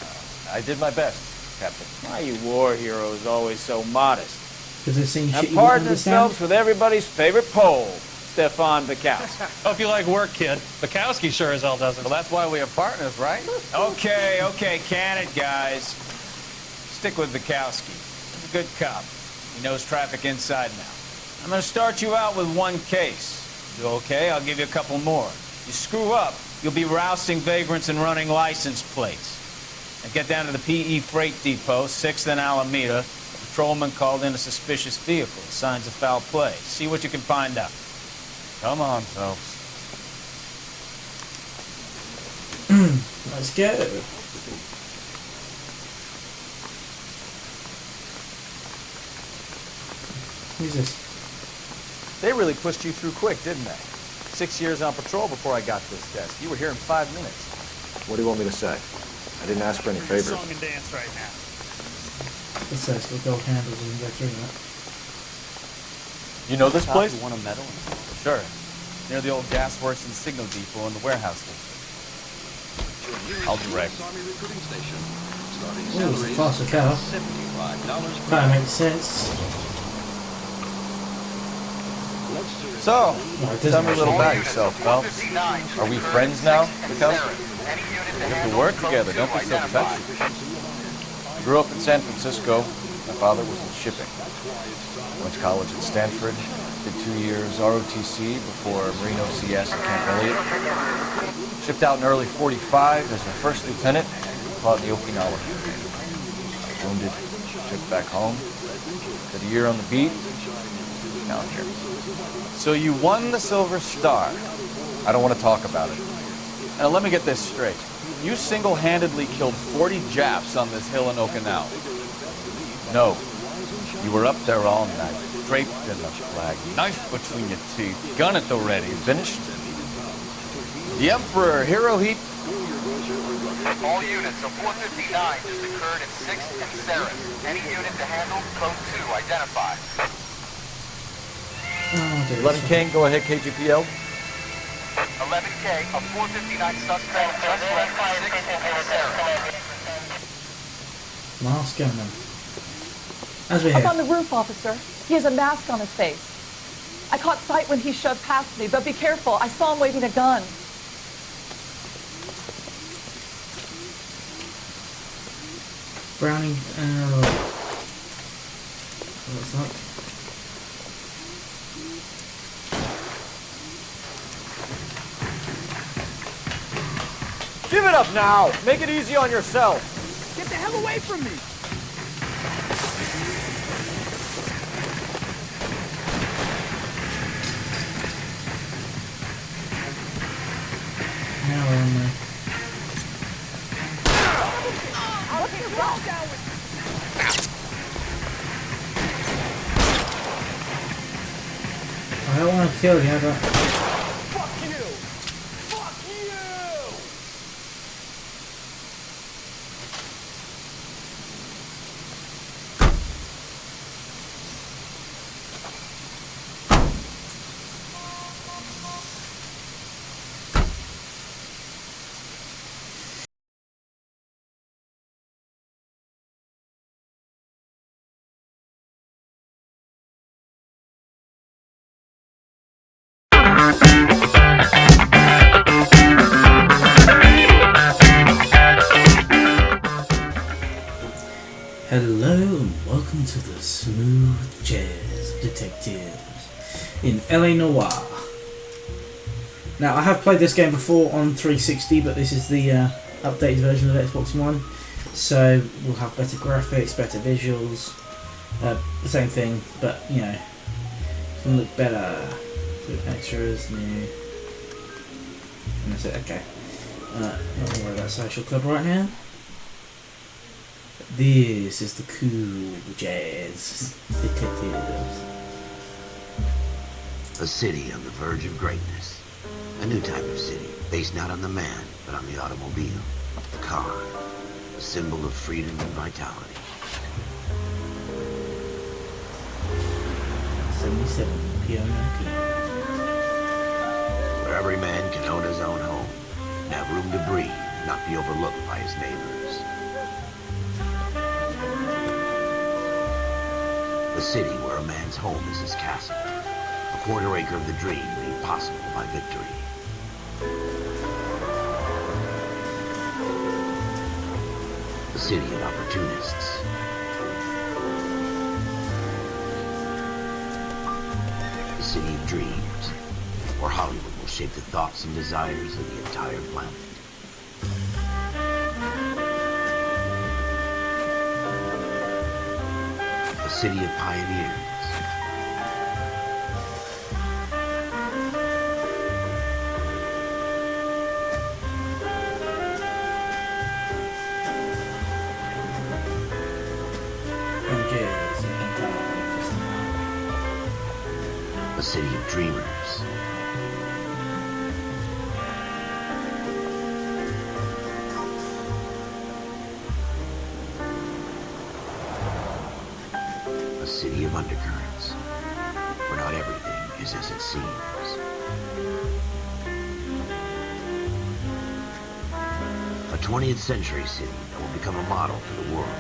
I did my best, Captain. Why you war heroes always so modest? Because they've seen shit And you don't partners understand. Phelps with everybody's favorite Pole, Stefan Burkowski. Hope you like work, kid. Bukowski sure as hell doesn't. Well, that's why we have partners, right? Okay, can it, guys. Stick with Bukowski. He's a good cop. He knows traffic inside now. I'm going to start you out with 1 case. You okay? I'll give you a couple more. You screw up, you'll be rousting vagrants and running license plates. And get down to the PE Freight Depot, 6th and Alameda. A patrolman called in a suspicious vehicle. Signs of foul play. See what you can find out. Come on, Phelps. Let's go. Who's this? They really pushed you through quick, didn't they? 6 years on patrol before I got this desk. You were here in 5 minutes. What do you want me to say? I didn't ask for any favors. Song and dance right now. It says got gold handles and go through that. You know this Top, place? you want a medal? Sure. Near the old gas works and signal depot in the warehouse district. I'll direct. Oh, it's a faster car. That makes sense. So, No, it doesn't tell me a little actually. about yourself, Phelps. Are we friends now, Bukowski? We have to work together, don't be so touchy. I grew up in San Francisco. My father was in shipping. Went to college at Stanford. Did 2 years ROTC before Marine OCS at Camp Elliott. Shipped out in early '45 as a first lieutenant. Fought in the Okinawa campaign. Wounded. Shipped back home. Did a year on the beat. Now I'm here. So you won the Silver Star. I don't want to talk about it. Now let me get this straight. You single-handedly killed 40 Japs on this hill in Okinawa. No. You were up there all night, draped in the flag, knife between your teeth, gun at the ready, finished. The Emperor Hirohito. All units of 459 just occurred in 6th and Sarah. Any unit to handle, code 2, identify. 11K, go ahead, KGPL. 11K, a 459 suspect just left 6th and Sarah. Mask gunman. As we Up hear. on the roof, officer. He has a mask on his face. I caught sight when he shoved past me, but be careful. I saw him waving a gun. Browning arrow. What's that? Give it up now! Make it easy on yourself! Get the hell away from me! Now we're on there. I don't want to kill you, but... Hello and welcome to the Smooth Jazz Detectives in LA Noire. Now I have played this game before on 360, but this is the updated version of Xbox One, so we'll have better graphics, better visuals, the same thing, but you know, it's gonna look better. So extras, new, and that's it. Okay, not gonna worry about Social Club right now. This is the cool jazz detectives. A city on the verge of greatness. A new type of city, based not on the man, but on the automobile. The car. A symbol of freedom and vitality. 77 p.m. Where every man can own his own home, and have room to breathe, and not be overlooked by his neighbors. A city where a man's home is his castle. A quarter acre of the dream made possible by victory. A city of opportunists. A city of dreams, where Hollywood will shape the thoughts and desires of the entire planet. A city of pioneers. A city of dreamers. A city of undercurrents, where not everything is as it seems. A 20th century city that will become a model for the world.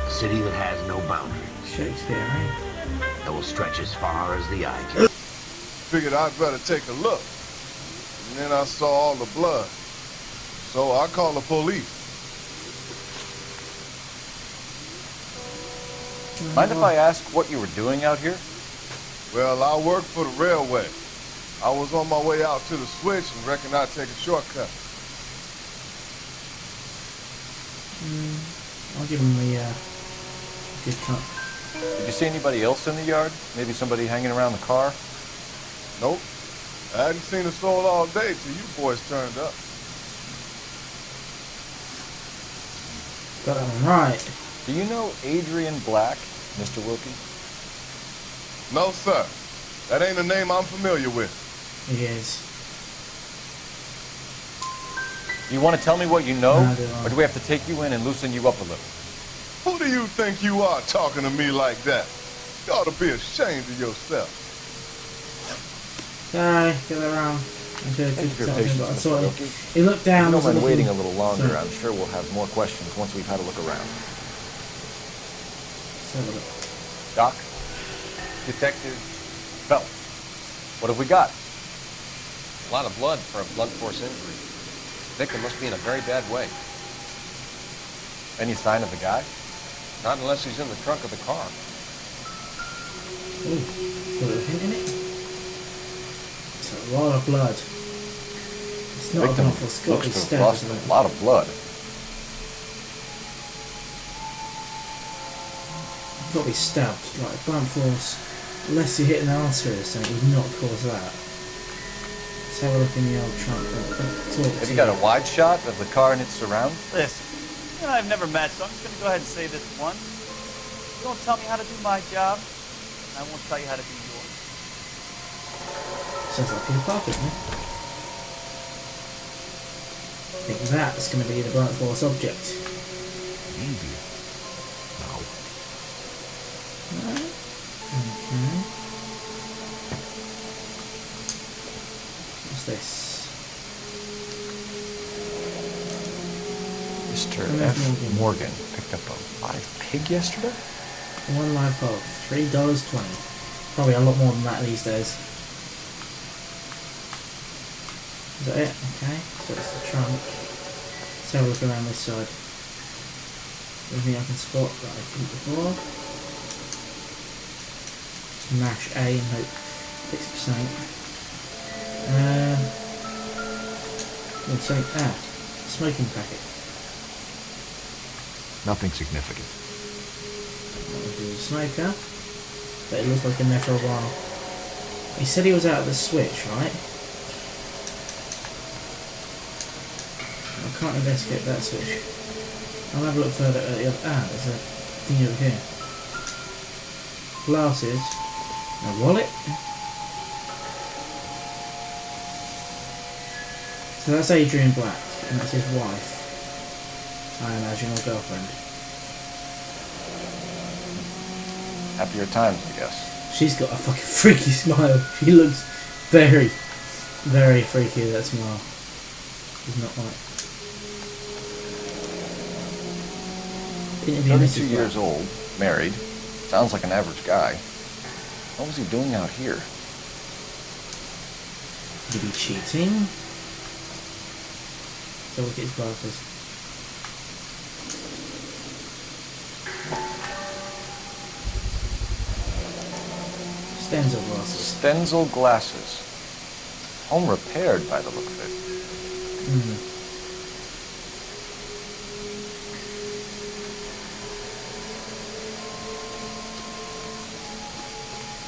A city that has no boundaries. Shakespeare, right? That will stretch as far as the eye can. Figured I'd better take a look. And then I saw all the blood. So I called the police. Mind if I ask what you were doing out here? Well, I work for the railway. I was on my way out to the switch and reckoned I'd take a shortcut. I'll give him the good cut. Did you see anybody else in the yard? Maybe somebody hanging around the car? Nope. I hadn't seen a soul all day till you boys turned up. Got that one right. Do you know Adrian Black, Mr. Wilkie? No, sir. That ain't a name I'm familiar with. He is. You want to tell me what you know, No, I don't. or do we have to take you in and loosen you up a little? Who do you think you are talking to me like that? You ought to be ashamed of yourself. Sorry, get around. Thank you for your patience, Mr. Wilkie. He looked down. If you don't mind looking- waiting a little longer, Sorry. I'm sure we'll have more questions once we've had a look around. Let's have a look. Doc? Detective Phelps. What have we got? A lot of blood for a blunt force injury. Victim must be in a very bad way. Any sign of the guy? Not unless he's in the trunk of the car. Ooh, got a hint in it. It's a lot of blood. It's not Victim enough for Scotty looks to have stab, lost isn't a it? lot of blood. Got to be stabbed, like blunt force. Unless you hit an artery or something, it would not cause that. Let's have a look in the old trunk. Have you got a wide shot of the car and its surrounds? Listen, you and I have never met, so I'm just going to go ahead and say this once. You don't tell me how to do my job, and I won't tell you how to do yours. Sounds like you're perfect, man. I think that's going to be the blunt force object. Maybe. No. Okay. What's this? Mr. F. Morgan picked up a live pig yesterday? One live hog, $3.20. Probably a lot more than that these days. Is that it? Okay, so it's the trunk. Let's have a look around this side. Anything I can spot that I couldn't before? Mash A and hope fix it something. Smoking packet. Nothing significant. There's a smoker, but it looks like in there for a while. He said he was out of the switch, right? I can't investigate that switch. I'll have a look further at the other. There's a thing over here. Glasses. A wallet. So that's Adrian Black, and that's his wife. I imagine, or girlfriend. Happier times, I guess. She's got a fucking freaky smile. She looks very, very freaky with that smile. She's not right. 32 years old, married. Sounds like an average guy. What was he doing out here? Could he be cheating? So look at his glasses. Stenzel glasses. Stenzel glasses. Home repaired by the look of it.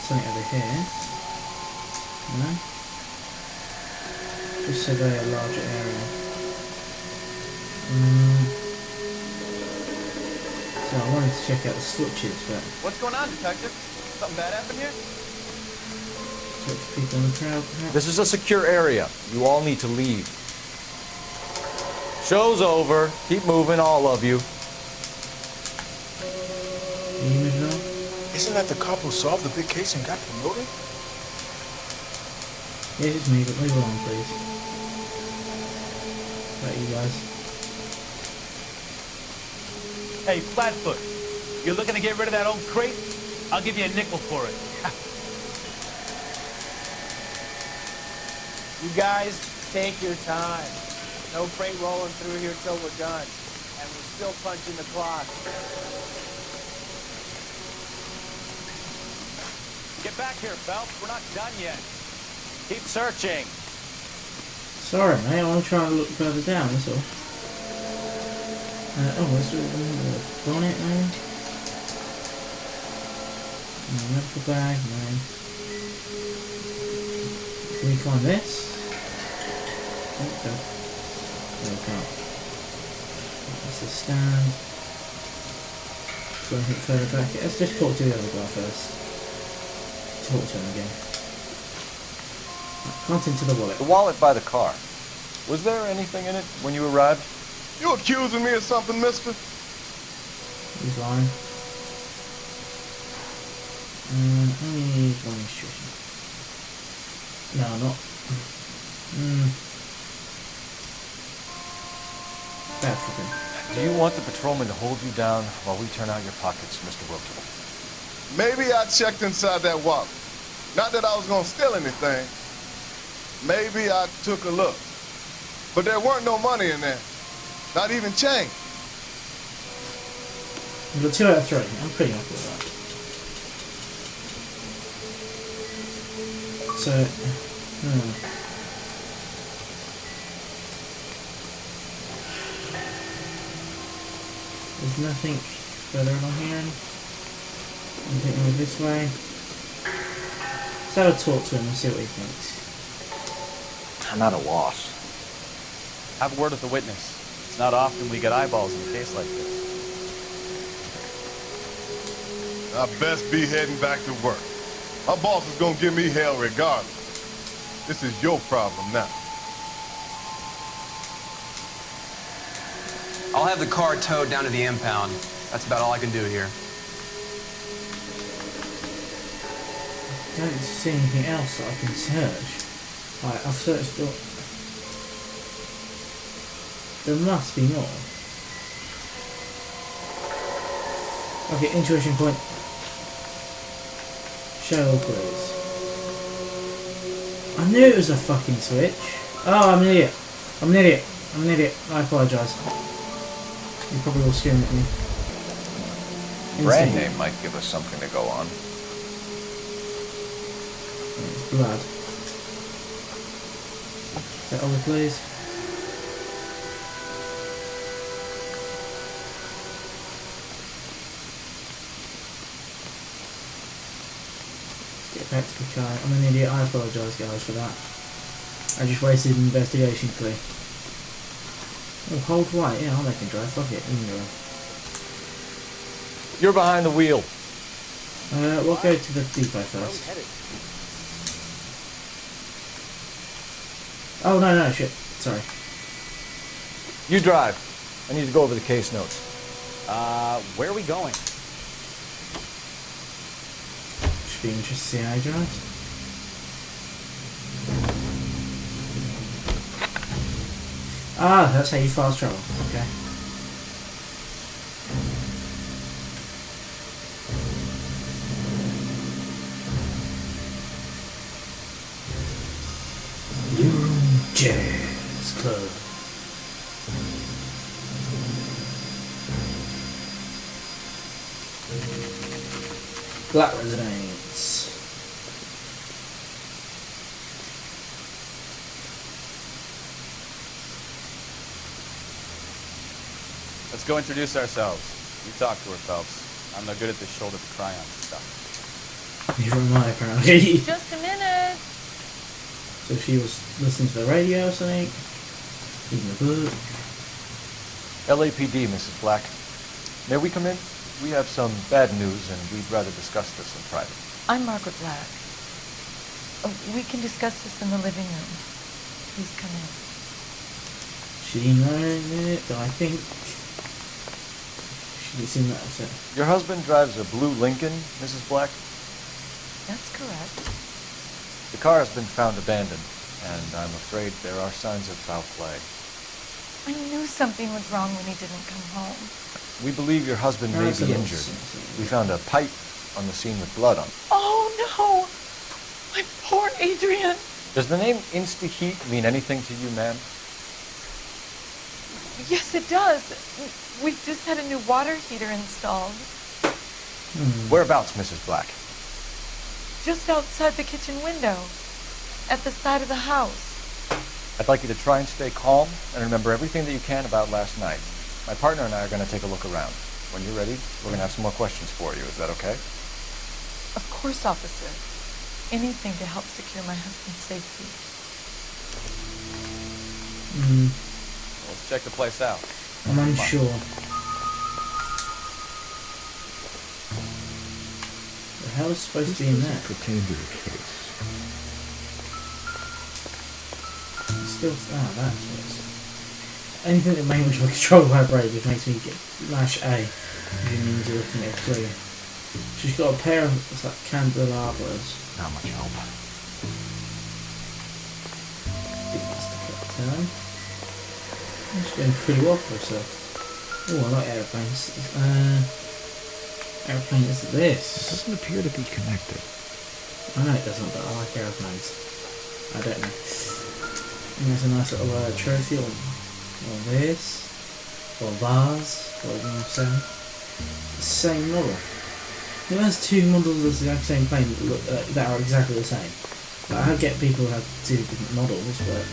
Something over here. No? Just survey a larger area. So I wanted to check out the switches, but What's going on, Detective? Something bad happened here? switch people in the crowd. This is a secure area. You all need to leave. Show's over. Keep moving, all of you. Isn't that the cop who solved the big case and got promoted? Yes, it's me, but move along, please. Right, you guys. Hey, Flatfoot, you're looking to get rid of that old crate? I'll give you a nickel for it. You guys, take your time. No freight rolling through here till we're done. And we're still punching the clock. Get back here, Phelps. We're not done yet. Keep searching. Sorry, mate, I want to try and look further down, that's all. Let's do it. Bonnet, maybe? No, medical bag, no. Can we climb this? Okay. No, we can't. That's the stand. So anything further back. Let's just talk to the other guy first. Talk to him again. Right, can't into the wallet. The wallet by the car. Was there anything in it when you arrived? You accusing me of something, mister? He's lying. Only needs one instruction. No, not. Bad cooking. Do you want the patrolman to hold you down while we turn out your pockets, Mr. Wilkie? Maybe I checked inside that wallet. Not that I was gonna steal anything. Maybe I took a look. But there weren't no money in there. Not even change. You got 2 out of 3. I'm pretty happy with that. So, there's nothing further along here. I'm thinking of this way. So I'll talk to him and see what he thinks. I'm at a loss. Have a word with the witness. It's not often we get eyeballs in a case like this. I best be heading back to work. My boss is gonna give me hell regardless. This is your problem now. I'll have the car towed down to the impound. That's about all I can do here. I don't see anything else that I can search. Right, I've searched up. There must be more. Okay, intuition point. Show, please. I knew it was a fucking switch. Oh, I'm an idiot. I'm an idiot. I'm an idiot. I apologise. You probably all screaming at me. Brand name might give us something to go on. It's blood. Get over, please. Let's get back to the car. I'm an idiot. I apologise, guys, for that. I just wasted an investigation clue. Oh, hold right. Yeah, I can drive. Fuck it. You're behind the wheel. We'll go to the depot first. Oh, no, shit. Sorry. You drive. I need to go over the case notes. Where are we going? Should be interesting to see how he drives. Ah, that's how you fast travel. Okay. Jazz Club. Black Residence. Let's go introduce ourselves. You talk to her, Phelps. I'm no good at this shoulder to cry on stuff. Neither am I, apparently. Just a minute. So she was listening to the radio or something? Reading a book? LAPD, Mrs. Black. May we come in? We have some bad news, and we'd rather discuss this in private. I'm Margaret Black. We can discuss this in the living room. Please come in. She knows it, I think. She's seen that also. Your husband drives a blue Lincoln, Mrs. Black? That's correct. The car has been found abandoned, and I'm afraid there are signs of foul play. I knew something was wrong when he didn't come home. We believe your husband may be injured. We found a pipe on the scene with blood on it. Oh, no! My poor Adrian! Does the name Insta-Heat mean anything to you, ma'am? Yes, it does. We've just had a new water heater installed. Whereabouts, Mrs. Black? Just outside the kitchen window. At the side of the house. I'd like you to try and stay calm and remember everything that you can about last night. My partner and I are going to take a look around. When you're ready, we're going to have some more questions for you. Is that okay? Of course, officer. Anything to help secure my husband's safety. Let's check the place out. I'm unsure. The hell is supposed to be in there? Pertain to the case. It's still... Ah, that's what's... Anything that makes me control vibrate just makes me mash A. Which means you're looking at a clue. She's got a pair of like candelabras. Not much help. I think that's the correct term. She's going pretty well for herself. Oh, I like aeroplanes. Aeroplane is this. It doesn't appear to be connected. I know it doesn't, but I like aeroplanes. I don't know. And there's a nice little trophy or this. Or vase, whatever you want to say. The same model. Who has two models of the exact same plane that, look, that are exactly the same? Like, I get people who have two different models, but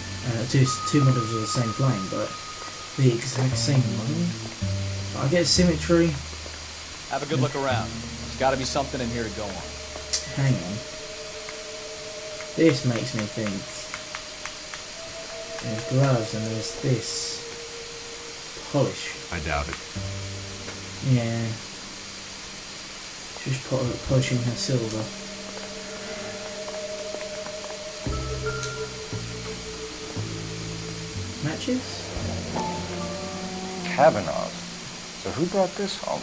two models of the same plane, but the exact same model. But I get symmetry. Have a good look around. There's got to be something in here to go on. Hang on. This makes me think. There's gloves and there's this polish. I doubt it. Yeah. She's polishing her silver. Matches? Kavanaugh. So who brought this home?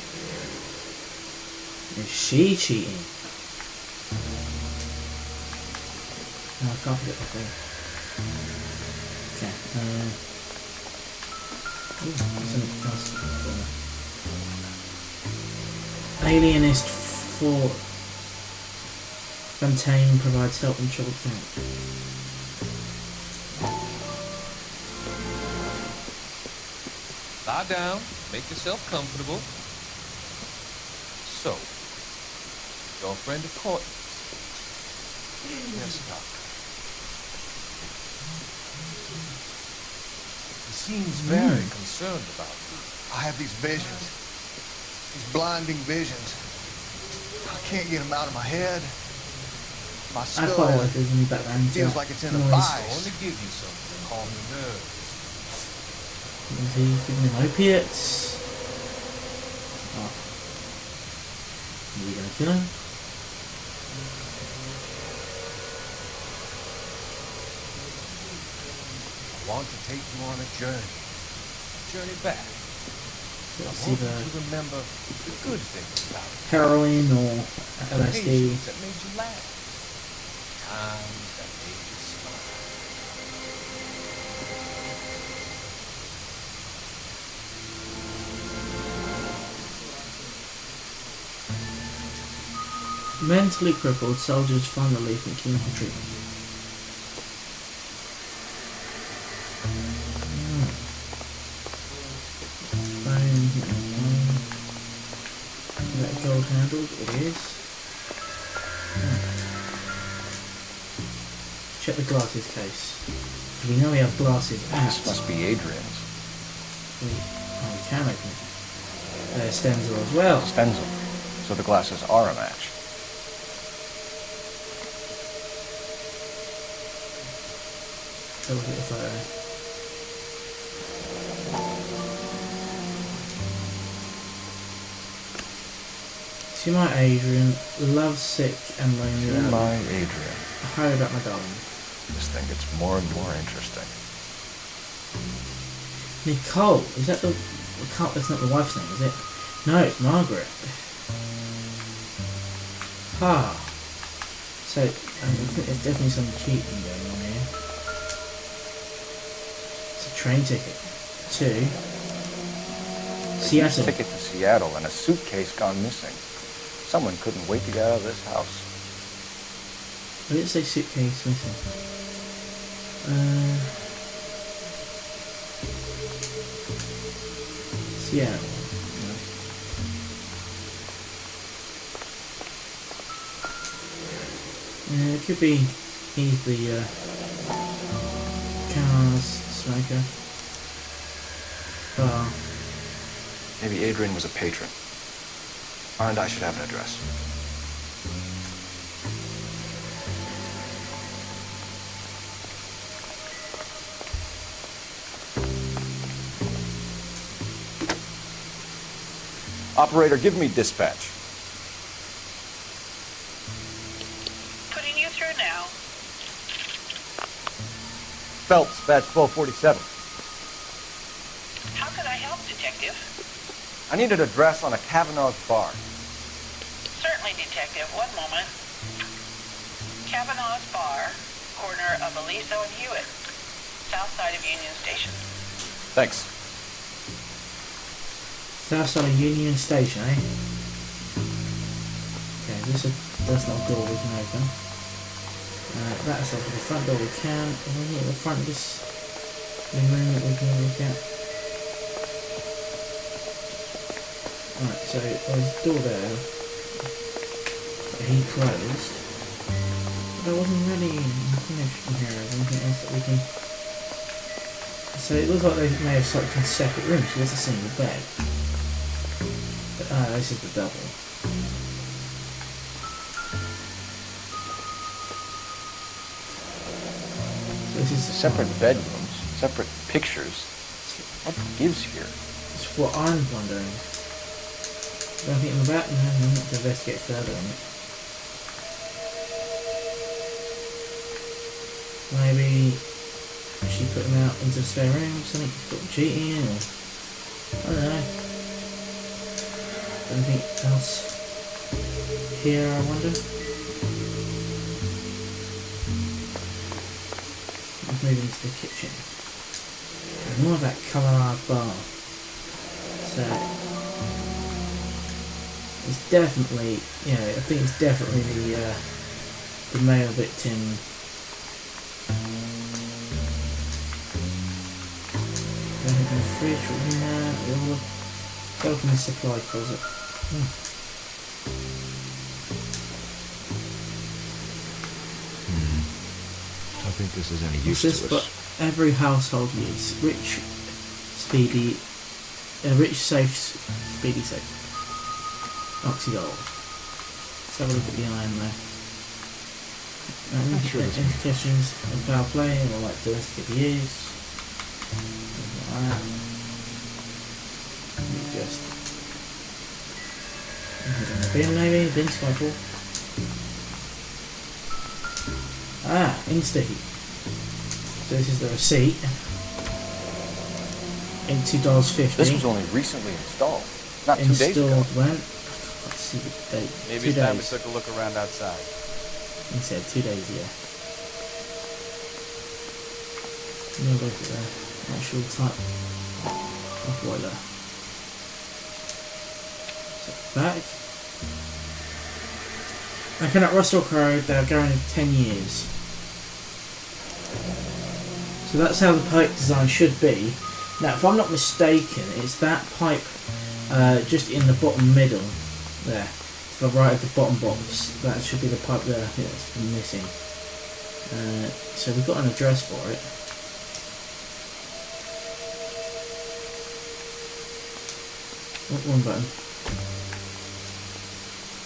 Is she cheating? No, I can't forget the thing. Okay, ooh, that's something else. Alienist for Fontaine provides help in trouble camp. Lie down, make yourself comfortable. So, girlfriend of Courtney's. Yes, Doctor. He seems very concerned about you. I have these visions. These blinding visions. I can't get them out of my head. My I skull quite like this in the background. feels like it's in a noise. vice. I want to give you something to calm your nerves. Is he giving him opiates? Oh. Are we gonna kill him? I want to take you on a journey. A journey back. I Let's want see you the to remember the good things about it. heroin or The LSD. occasions that made you laugh. Times that made you smile. Mentally crippled soldiers find relief in chemical treatment. Is that gold handled? It is. Check the glasses case. We know we have glasses at. This must be Adrian's. We can open it. There's Stenzel as well. Stenzel. So the glasses are a match. Have a look at the photo. To my Adrian, lovesick and lonely. To my Adrian. How about my darling? This thing gets more and more interesting. Nicole, is that the... That's not the wife's name, is it? No, it's Margaret. Ah. So, I think there's definitely some cheating going on here. It's a train ticket. To... Seattle. A ticket to Seattle and a suitcase gone missing. Someone couldn't wait to get out of this house. I didn't say suitcase missing. Seattle. It could be he's the car's smoker. Bar. Maybe Adrian was a patron. And I should have an address. Operator, give me dispatch. Putting you through now. Phelps, badge 1247. How can I help, Detective? I need an address on a Kavanaugh's bar. Certainly, Detective. One moment. Kavanaugh's Bar, corner of Aliso and Hewitt, south side of Union Station. Thanks. South side of Union Station, eh? Okay, that's not a door we can open. That's like the front door we can. And then at the front of this room that we can look at. Right, so there's a door there that he closed. But I wasn't really finished in here. Is there anything else that we can... So it looks like they may have slept in separate rooms. So there's a single bed. But this is the double. So this is separate bedrooms, separate pictures. What gives here? It's what I'm wondering. Anything in the back? No, I'm not going to investigate further on it. Maybe she put him out into the spare room or something, sort of cheating, or I don't know. Anything else here, I wonder? Let's move into the kitchen. More of that colour bar. So it's definitely, I think it's definitely the male victim. In the fridge, we'll open the supply closet. Don't think this is any use to us. But every household needs rich, safe, speedy, safe. Oxydol. Let's have a look at the iron there. Implications of foul play or like domestic abuse. Just bin maybe, bin cycle. Insta-heat. So this is the receipt. $82.50. This was only recently installed. Not 2 days ago. Installed when? Let's see the date. Maybe it's time we took a look around outside. He said 2 days, yeah. No look at the actual type of boiler. So back. I cannot rust or corrode, they are guaranteed 10 years. So that's how the pipe design should be. Now if I'm not mistaken, it's that pipe just in the bottom middle there. To the right of the bottom box. That should be the pipe there. I think that's been missing. So we've got an address for it. One button.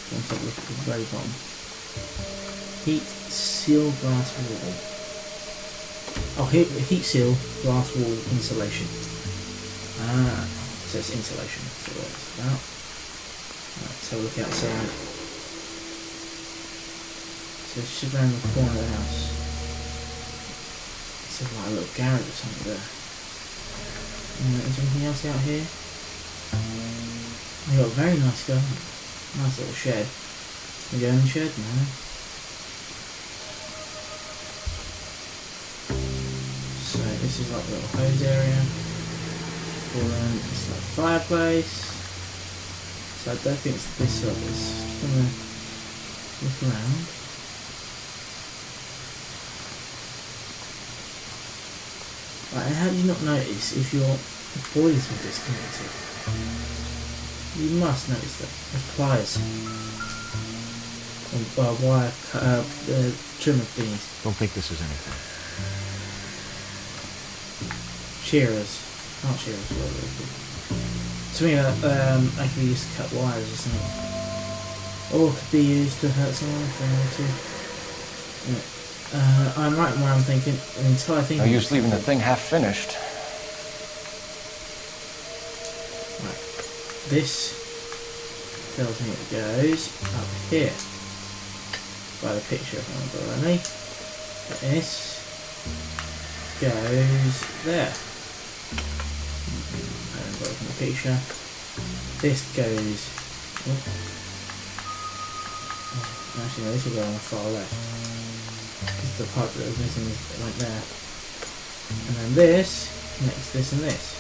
Let's have a look at the very bottom. Heat seal glass wall. Oh, heat seal glass wall insulation. So it's insulation. That's what it's about. Right, let's have a look outside. So it's just around the corner of the house. It's like a little garage or something there. Is there anything else out here? They got a very nice garden. Nice little shed. We go in the shed now. So this is like a little hose area. It's like a fireplace. So I don't think it's this up. It's just gonna look around. Right, and how do you not notice if your boilers were disconnected? You must notice that. There's pliers. And wire trimmer thingies. Don't think this is anything. Shearers. Not shearers, to me I could be used to cut wires or something. Or could be used to hurt someone if they want to. Yeah. I'm right where I'm thinking. The entire thing. No use leaving the thing half finished. Right. This tells me it goes up here. By the picture if I remember rightly. This goes there. And open the picture. This goes. Oh. Actually, no, this will go on the far left. Because the part that was missing went there. And then this connects this and this.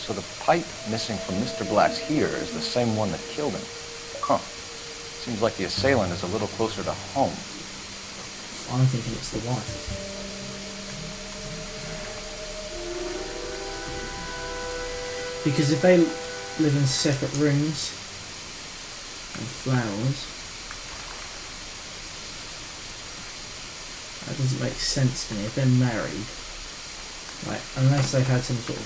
So the pipe missing from Mr. Black's here is the same one that killed him. Huh. Seems like the assailant is a little closer to home. I'm thinking it's the wife. Because if they live in separate rooms and flowers, that doesn't make sense to me. If they're married, like, unless they've had some sort of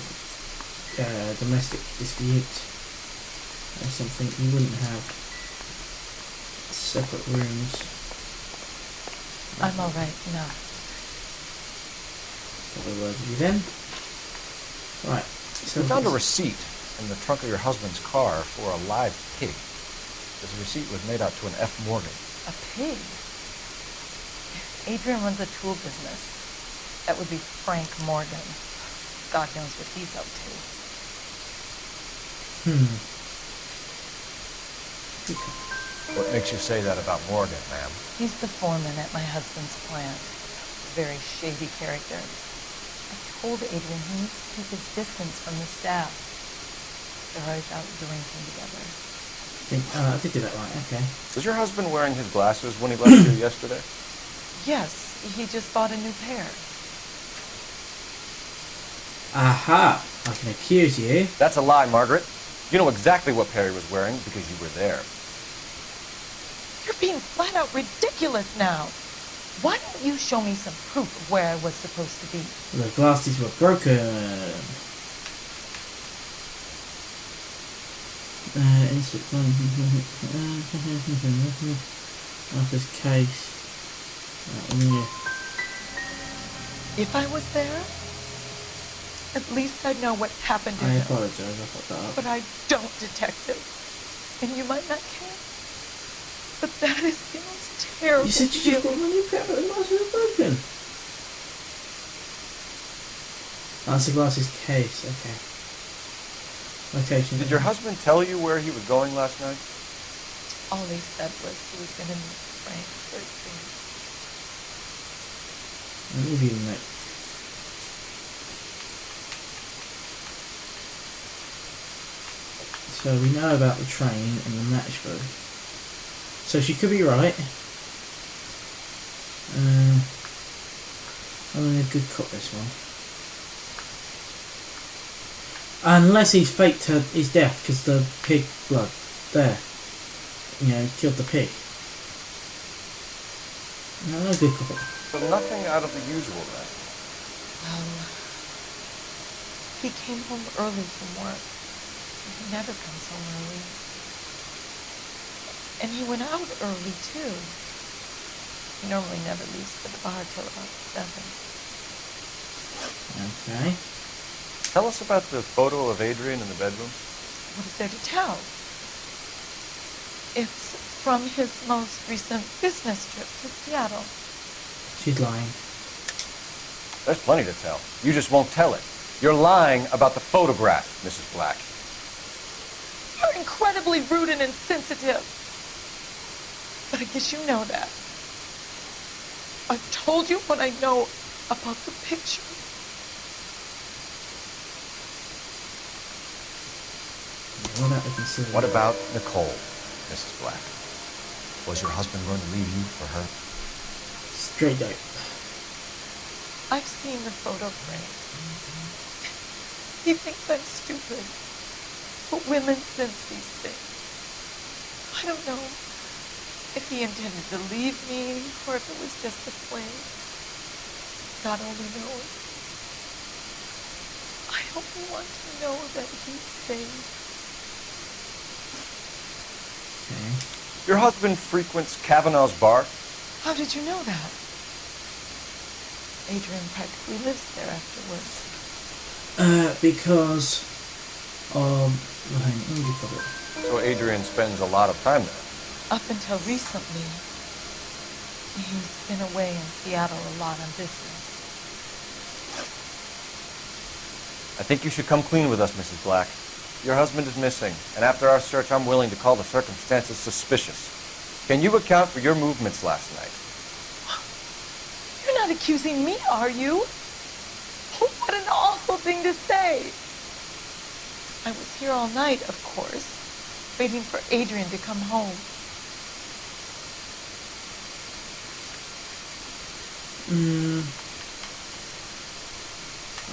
domestic dispute or something, you wouldn't have separate rooms. I'm alright now. Probably word with you then. Right. So we found a receipt in the trunk of your husband's car for a live pig. This receipt was made out to an F. Morgan. A pig? Adrian runs a tool business. That would be Frank Morgan. God knows what he's up to. What makes you say that about Morgan, ma'am? He's the foreman at my husband's plant. A very shady character. I told Adrian he needs to keep his distance from the staff. They're always out drinking together. I did do that right, okay. Was your husband wearing his glasses when he left here yesterday? Yes, he just bought a new pair. Aha! I can accuse you. That's a lie, Margaret. You know exactly what pair he was wearing because you were there. You're being flat out ridiculous now. Why don't you show me some proof of where I was supposed to be? The glasses were broken. Office case. If I was there, at least I'd know what happened to him. I apologise, I fucked that up. But I don't, detective. And you might not care. But that is the most terrible. You said you just got a new pair, but the glasses are broken. That's the glasses case, okay. Location. Did your husband tell you where he was going last night? All he said was he was going to meet Frank for a drink. I'll give you the note. So we know about the train and the matchbook. So she could be right. I'm in a good cop this one. Unless he's faked his death because the pig blood there. You know, he killed the pig. No, I'm a good cop. So nothing out of the usual then? He came home early from work. He never comes home early. And he went out early, too. He normally never leaves for the bar till about 7. Okay. Tell us about the photo of Adrian in the bedroom. What is there to tell? It's from his most recent business trip to Seattle. She's lying. There's plenty to tell. You just won't tell it. You're lying about the photograph, Mrs. Black. You're incredibly rude and insensitive. But I guess you know that. I've told you what I know about the picture. What about Nicole, Mrs. Black? Was your husband going to leave you for her? Straight out. I've seen the photo frame. He thinks I'm stupid. But women sense these things. I don't know if he intended to leave me or if it was just a fling. God only knows. I only want to know that he's safe. Okay. Your husband frequents Kavanaugh's bar? How did you know that? Adrian practically lives there afterwards. Because of... So Adrian spends a lot of time there? Up until recently. He's been away in Seattle a lot on business. I think you should come clean with us, Mrs. Black. Your husband is missing, and after our search, I'm willing to call the circumstances suspicious. Can you account for your movements last night? You're not accusing me, are you? What an awful thing to say. I was here all night, of course, waiting for Adrian to come home.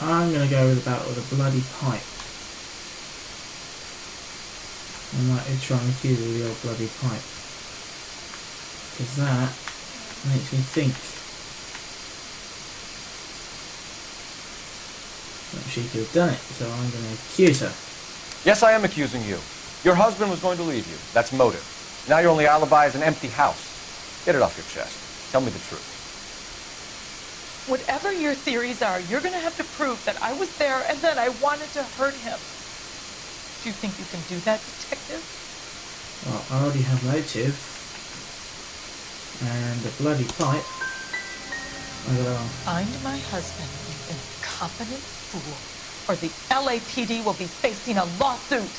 I'm going to go with a bloody pipe. I might try and kill the old bloody pipe. Because that makes me think that she could have done it, so I'm going to accuse her. Yes, I am accusing you. Your husband was going to leave you. That's motive. Now your only alibi is an empty house. Get it off your chest. Tell me the truth. Whatever your theories are, you're going to have to prove that I was there and that I wanted to hurt him. Do you think you can do that, detective? Well, I already have motive. And a bloody pipe. Find my husband, you incompetent fool, or the LAPD will be facing a lawsuit.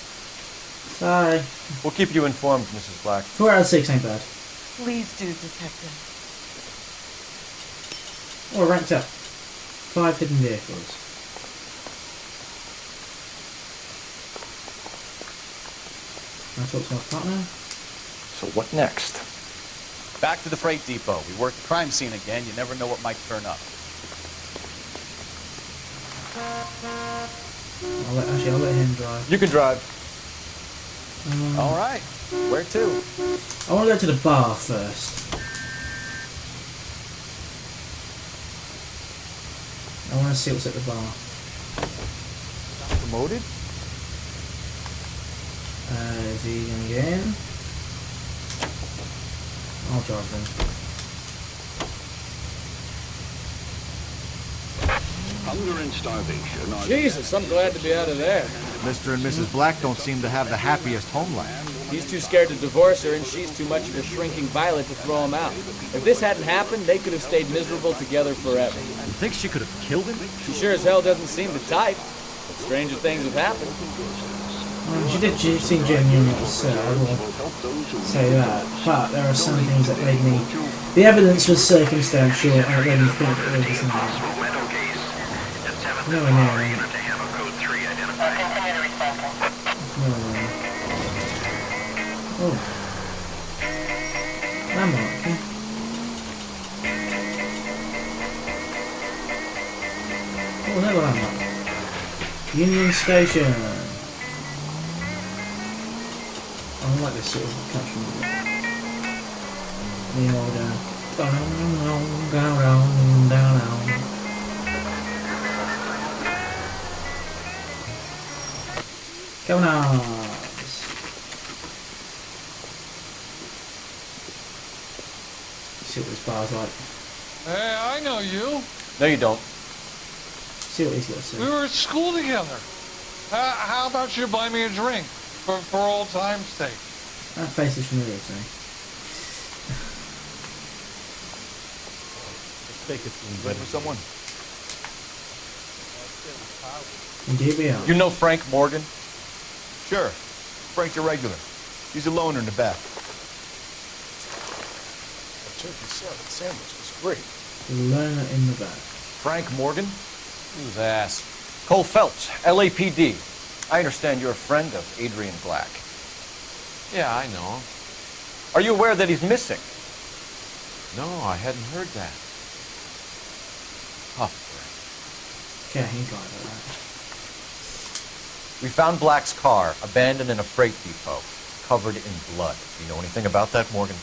Sorry. We'll keep you informed, Mrs. Black. 4 out of 6 ain't bad. Please do, detective. Oh, ranked up. 5 hidden vehicles. I talk to my partner. So what next? Back to the freight depot. We work the crime scene again. You never know what might turn up. I'll let him drive. You can drive. All right. Where to? I want to go to the bar first. I want to see what's at the bar. Promoted? Is he going to get in? I'll drive him. Hunger and starvation are... Jesus, I'm glad to be out of there. Mr. and Mrs. Black don't seem to have the happiest home life. He's too scared to divorce her, and she's too much of a shrinking violet to throw him out. If this hadn't happened, they could have stayed miserable together forever. You think she could have killed him? She sure as hell doesn't seem the type. But stranger things have happened. She did seem genuinely upset, I will say that. But there are some things that made me... The evidence was circumstantial, and it made me think that there was something. No, Oh. Landmark, yeah. Oh, another landmark. Union Station. I like this sort of country music. The old down. Come on. See what this bar's like. Hey, I know you. No, you don't. See what he's got to say. We were at school together. How about you buy me a drink for old time's sake? That face is familiar to me. Let's take it to Ready for someone? Indeed we are. You know Frank Morgan? Sure. Frank's a regular. He's a loner in the back. That turkey salad sandwich was great. The learner in the back. Frank Morgan? Who's ass? Cole Phelps, LAPD. I understand you're a friend of Adrian Black. Yeah, I know. Are you aware that he's missing? No, I hadn't heard that. Tough Okay, he got it right. We found Black's car, abandoned in a freight depot, covered in blood. Do you know anything about that, Morgan?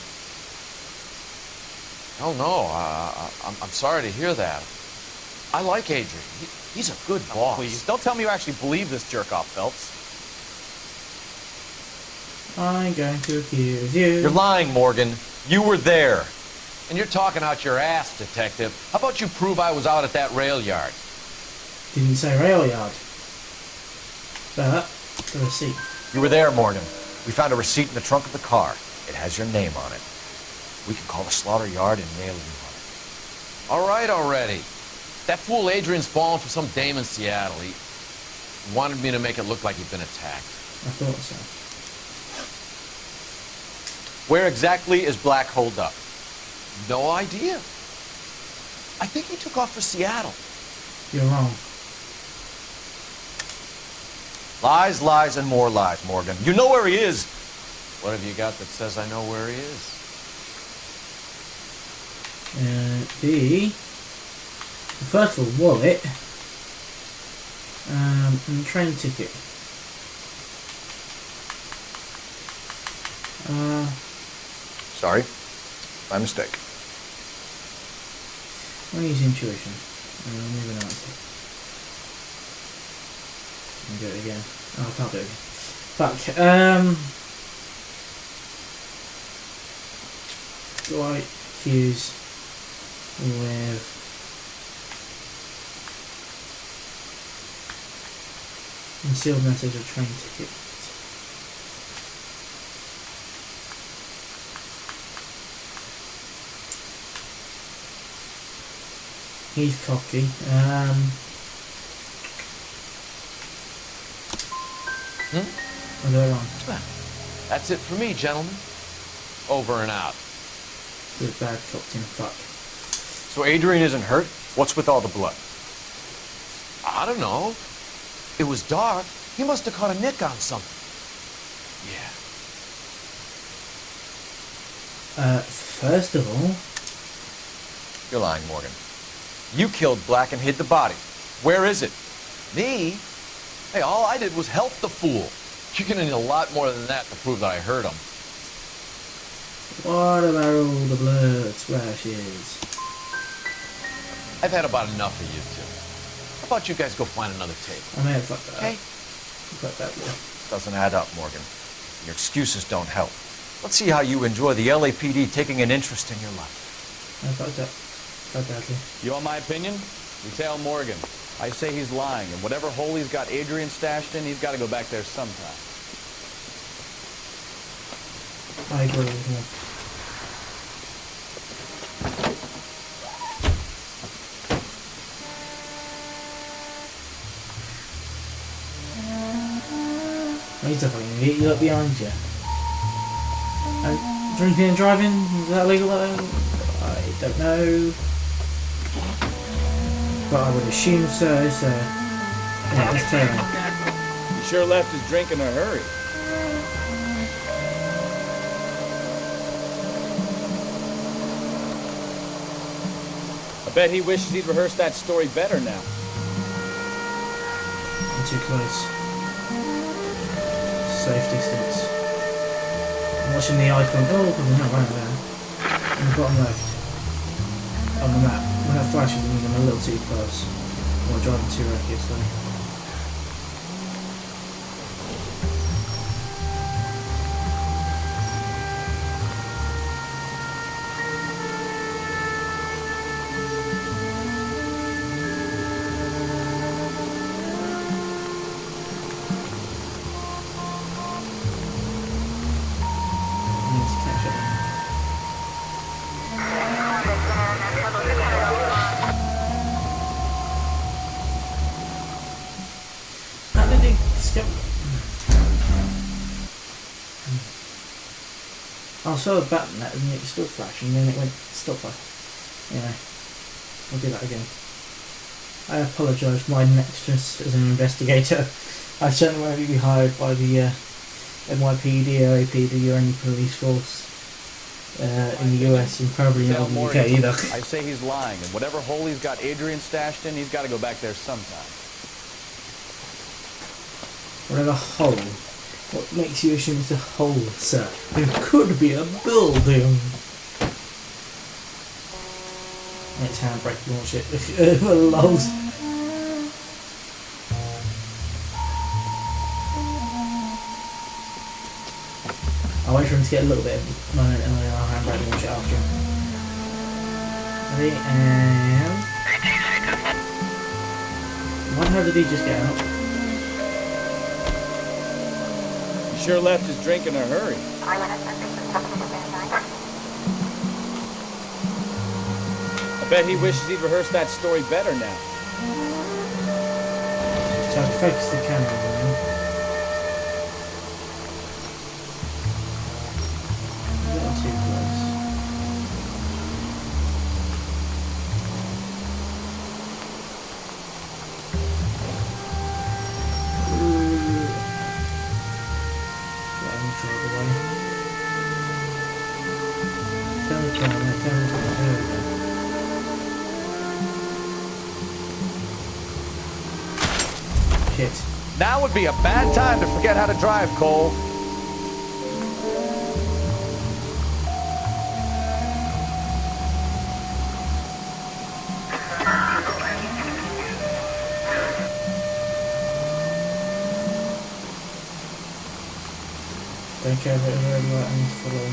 Oh, no. I'm sorry to hear that. I like Adrian. He's a good boss. Please, don't tell me you actually believe this jerk-off, Phelps. I'm going to accuse you. You're lying, Morgan. You were there. And you're talking out your ass, detective. How about you prove I was out at that rail yard? Didn't say rail yard. But, the receipt. You were there, Morgan. We found a receipt in the trunk of the car. It has your name on it. We can call the slaughter yard and nail him. All right already. That fool Adrian's fallen for some dame in Seattle. He wanted me to make it look like he'd been attacked. I thought so. Where exactly is Black holed up? No idea. I think he took off for Seattle. You're wrong. Lies, lies, and more lies, Morgan. You know where he is. What have you got that says I know where he is? First of all, wallet. And train ticket. Sorry. My mistake. I'll use intuition. Moving on. And do it again. Oh, I can't do it again. Fuck. Do I use with concealed message or train ticket? He's cocky. I got it wrong. That's it for me, gentlemen. Over and out. Good, bad, Captain. Fuck. So Adrian isn't hurt? What's with all the blood? I don't know. It was dark. He must have caught a nick on something. First of all... You're lying, Morgan. You killed Black and hid the body. Where is it? Me? Hey, all I did was help the fool. You're gonna need a lot more than that to prove that I hurt him. What about all the blood splashes? I've had about enough of you two. How about you guys go find another table? I may have fucked that Okay? up. Fuck that, yeah. Doesn't add up, Morgan. Your excuses don't help. Let's see how you enjoy the LAPD taking an interest in your life. I fucked up. Quite badly. You want my opinion? You tell Morgan. I say he's lying, and whatever hole he's got Adrian stashed in, he's got to go back there sometime. I agree with you. He's a fucking idiot. You look behind you. And drinking and driving, is that legal? I don't know. But I would assume so, so... Yeah, let's tell him. He sure left his drink in a hurry. I bet he wishes he'd rehearsed that story better now. I'm too close. Safe distance. I'm watching the icon. Oh, no, right there. On the bottom left. On the map. When that flashes, it means I'm a little too close. Or driving too recklessly. I saw a button that and it still flashed and then it went stop flash. Anyway, I'll do that again. I apologise for my inexperience as an investigator. I certainly won't be hired by the NYPD, LAPD or any police force in the US and probably not in the UK either. I say he's lying, and whatever hole he's got Adrian stashed in, he's got to go back there sometime. Whatever hole. What makes you assume it's a hole, sir? It could be a building. It's handbrake bullshit. Lols. I'll wait for him to get a little bit of moment and then I'll handbrake launch it after him. Ready, and... What the hell did he just get out? He sure left his drink in a hurry. Bet he wishes he'd rehearsed that story better now. So I focus the camera on him. A little too close. Let him drive away. Turn the camera, there we go. Shit. Now would be a bad time to forget how to drive, Cole. Don't care about the red light, I need to follow.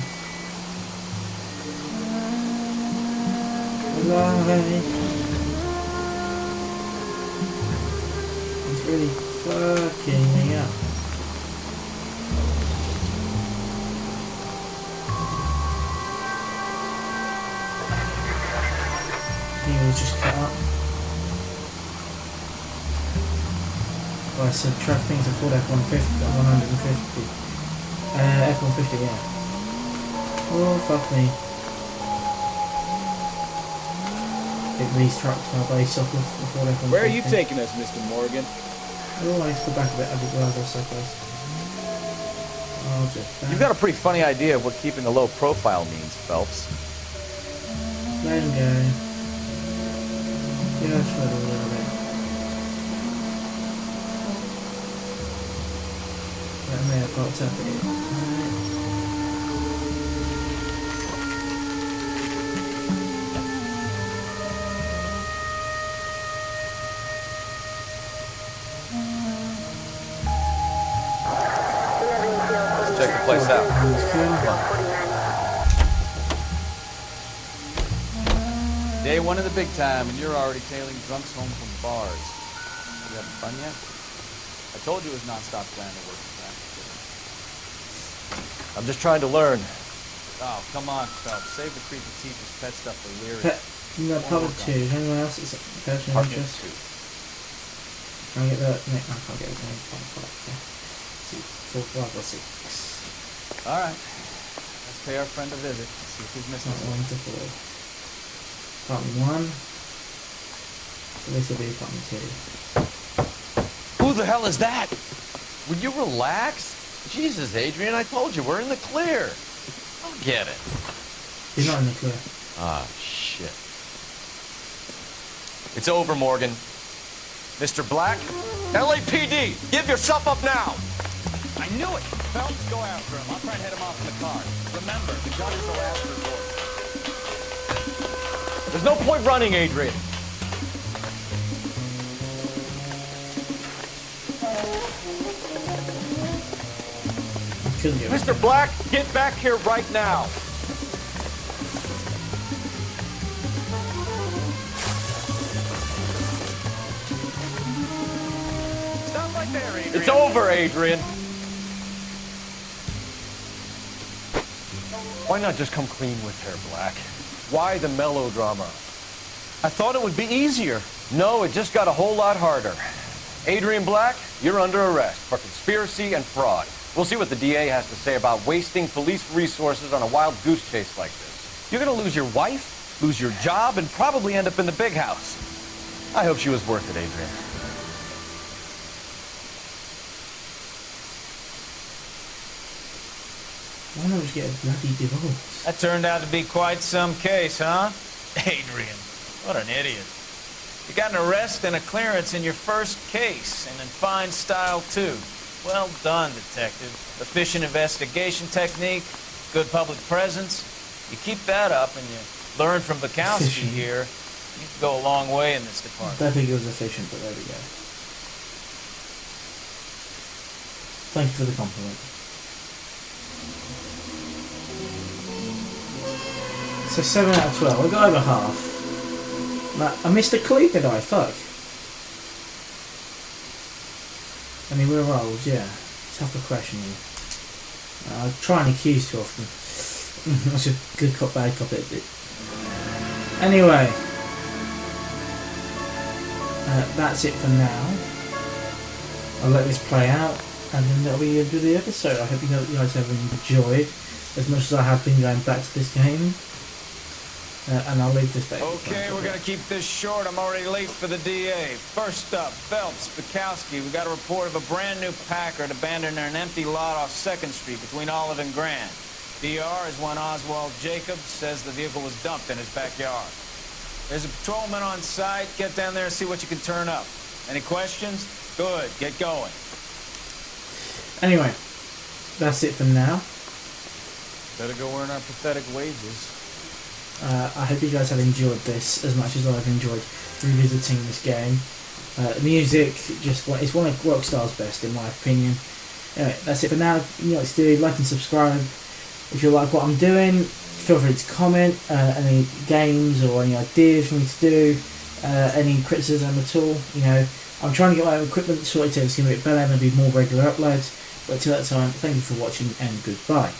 Alive. He's really fucking me up. He was just cut up. Well, I said track things are full F-150. F-150, yeah. Oh, fuck me. Take these trucks now based off of the Ford F-150. Where are you taking us, Mr. Morgan? Oh, I need to go back a bit. I did well, so close. I'll just... You've got a pretty funny idea of what keeping a low profile means, Phelps. Let him go. Just for a little bit. That may have popped up here. Check the place out. Day one of the big time, and you're already tailing drunks home from bars. You having fun yet? I told you it was non-stop plan to work with that. I'm just trying to learn. Oh, come on, Phelps. Save the creepy teacher's pet stuff for Leary. No, part of 2. Is anyone else that's personal interest? Can I get that? No, I can't get it. Okay. 4, 5, or 6. Alright. Let's pay our friend a visit. See if he's missing Not 1 to 4. Apartment 1. So this will be apartment 2. Who the hell is that? Will you relax? Jesus, Adrian, I told you, we're in the clear. I'll get it. He's not in the clear. Ah, shit. It's over, Morgan. Mr. Black, LAPD, give yourself up now! I knew it! Phelps, go after him. I'll try and head him off in the car. Remember, the gun is the last resort. There's no point running, Adrian. Mr. Black, get back here right now. Stop right there, Adrian. It's over, Adrian. Why not just come clean with her, Black? Why the melodrama? I thought it would be easier. No, it just got a whole lot harder. Adrian Black, you're under arrest for conspiracy and fraud. We'll see what the DA has to say about wasting police resources on a wild goose chase like this. You're gonna lose your wife, lose your job, and probably end up in the big house. I hope she was worth it, Adrian. Why not just get a bloody divorce? That turned out to be quite some case, huh? Adrian, what an idiot. You got an arrest and a clearance in your first case, and in fine style, too. Well done, detective. Efficient investigation technique, good public presence. You keep that up and you learn from Bukowski here, you can go a long way in this department. I don't think it was efficient, but there we go. Thank you for the compliment. So 7 out of 12. I got over half. Now, I missed a clue, did I? Fuck. I mean, we're rolls, yeah. Tougher questioning. I try and accuse too often. That's a good cop, bad cop. Anyway, That's it for now. I'll let this play out, and then that'll be the end of the episode. I hope you guys have enjoyed as much as I have been going back to this game. And I'll leave this back. Okay, we're gonna keep this short. I'm already late for the DA. First up, Phelps, Bukowski. We got a report of a brand new Packard abandoned in an empty lot off 2nd Street between Olive and Grand. DR is one Oswald Jacobs, says the vehicle was dumped in his backyard. There's a patrolman on site. Get down there and see what you can turn up. Any questions? Good, get going. Anyway, that's it for now. Better go earn our pathetic wages. I hope you guys have enjoyed this as much as I've enjoyed revisiting this game. The music it's one of Rockstar's best in my opinion. Anyway, that's it for now. You know what to do, like and subscribe. If you like what I'm doing, feel free to comment any games or any ideas for me to do, any criticism at all. You know, I'm trying to get my equipment sorted so it's going to be better and there'll be more regular uploads. But till that time, thank you for watching and goodbye.